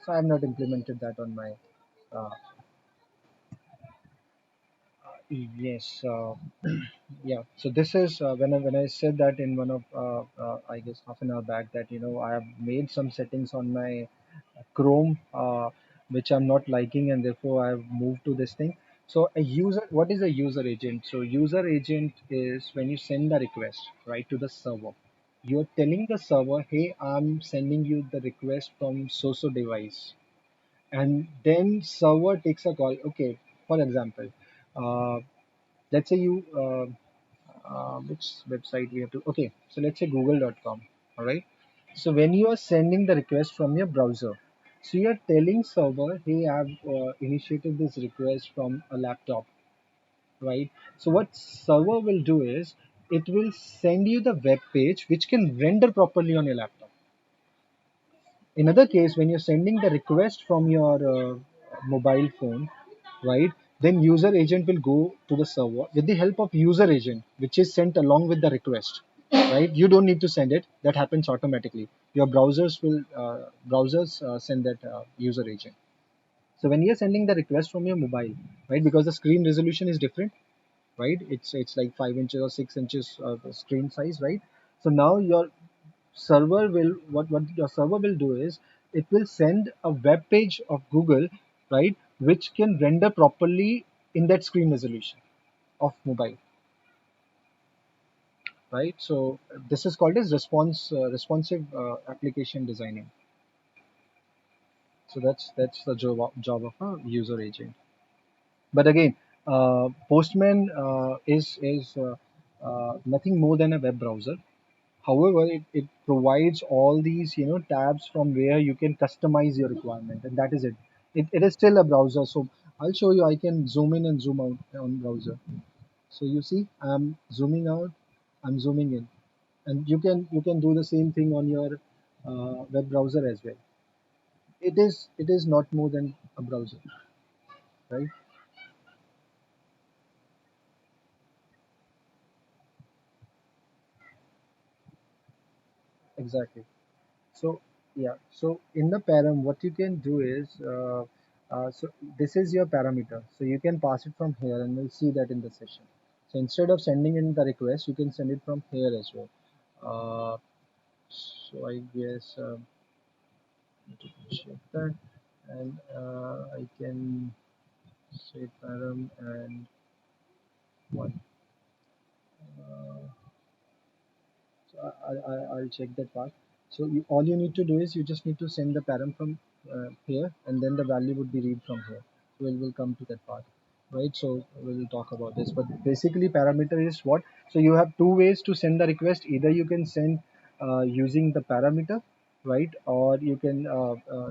So I have not implemented that on my. Uh, yes. Yeah. So this is when I said that in one of I guess half an hour back that I have made some settings on my Chrome, which I'm not liking, and therefore I've moved to this thing. So a user, what is a user agent? So user agent is when you send a request right to the server. You're telling the server, hey, I'm sending you the request from so device, and then server takes a call. Okay, for example, uh, let's say you which website we have to. Okay, so let's say google.com. All right. So when you are sending the request from your browser, so you are telling server, hey, I've initiated this request from a laptop, right? So what server will do is it will send you the web page which can render properly on your laptop. In other case, when you're sending the request from your mobile phone, right, then user agent will go to the server with the help of user agent, which is sent along with the request, right? You don't need to send it. That happens automatically. Your browsers send that user agent. So when you're sending the request from your mobile, right, because the screen resolution is different, right? It's like 5 inches or 6 inches screen size, right? So now your server will what your server will do is it will send a web page of Google, right, which can render properly in that screen resolution of mobile, right? So this is called as responsive application designing. So that's the job of a user agent. But again, Postman is nothing more than a web browser. However, it provides all these tabs from where you can customize your requirement, and that is it. It is still a browser. So I'll show you. I can zoom in and zoom out on browser. So you see, I'm zooming out, I'm zooming in, and you can do the same thing on your web browser as well. It is not more than a browser, right? Exactly. So yeah, so in the param, what you can do is, so this is your parameter. So you can pass it from here, and we'll see that in the session. So instead of sending in the request, you can send it from here as well. Uh, so I guess check that, and I can say param and one. Uh, I'll check that part. So all you need to do is you just need to send the param from here, and then the value would be read from here. So we'll come to that part, right? So we'll talk about this. But basically, parameter is what? So you have two ways to send the request. Either you can send using the parameter, right? Or you can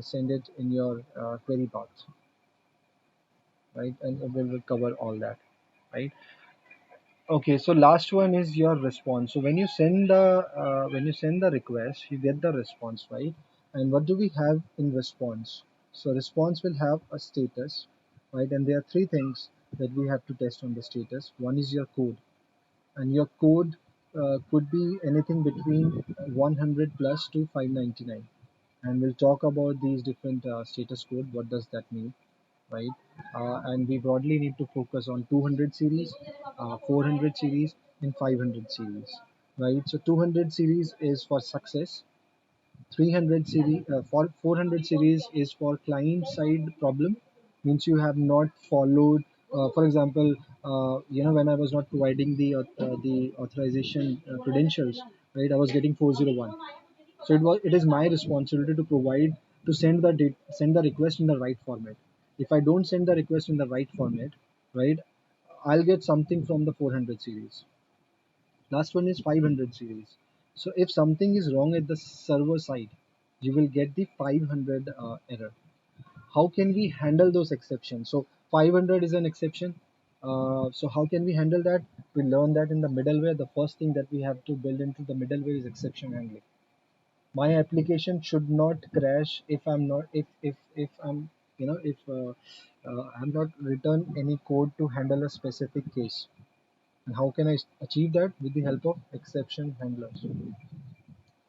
send it in your query path, right? And we'll cover all that, right? Okay, so last one is your response. So when you send the request, you get the response, right? And what do we have in response? So response will have a status, right? And there are three things that we have to test on the status. One is your code, and your code could be anything between 100 plus to 599. And we'll talk about these different status code. What does that mean? Right? And we broadly need to focus on 200 series, 400 series, and 500 series, right? So 200 series is for success, 300 series, for 400 series is for client side problem, means you have not followed. For example, when I was not providing the authorization credentials, right? I was getting 401. So it is my responsibility to provide to send the request in the right format. If I don't send the request in the right format, right, I'll get something from the 400 series. Last one is 500 series. So if something is wrong at the server side, you will get the 500 error. How can we handle those exceptions? So 500 is an exception. So how can we handle that? We learn that in the middleware. The first thing that we have to build into the middleware is exception handling. My application should not crash if I'm not if I'm if I'm not written any code to handle a specific case. And how can I achieve that? With the help of exception handlers,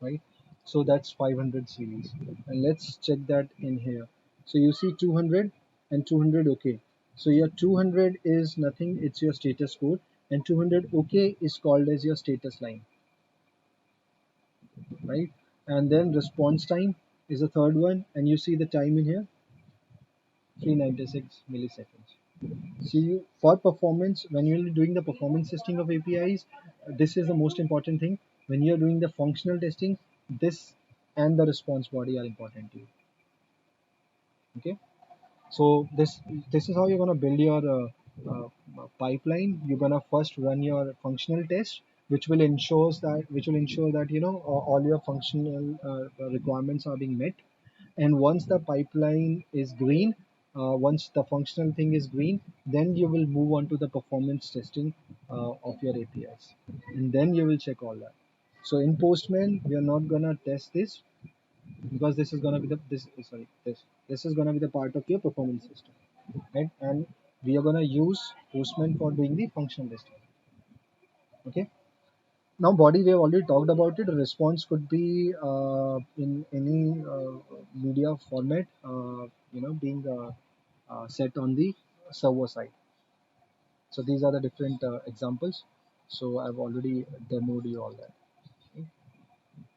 right? So that's 500 series. And let's check that in here. So you see 200 and 200 OK. So your 200 is nothing, it's your status code, and 200 OK is called as your status line, right? And then response time is the third one, and you see the time in here, 396 milliseconds. See, for performance, when you're doing the performance testing of APIs, this is the most important thing. When you're doing the functional testing, this and the response body are important to you. Okay, so this is how you're gonna build your pipeline. You're gonna first run your functional test, which will ensure that all your functional requirements are being met. And once the pipeline is green, once the functional thing is green, then you will move on to the performance testing of your APIs, and then you will check all that. So in Postman, we are not gonna test this because this is gonna be the this sorry this is gonna be the part of your performance system, right? And we are gonna use Postman for doing the functional testing. Okay. Now body we have already talked about it. A response could be in any media format, being set on the server side. So these are the different examples. So I've already demoed you all that.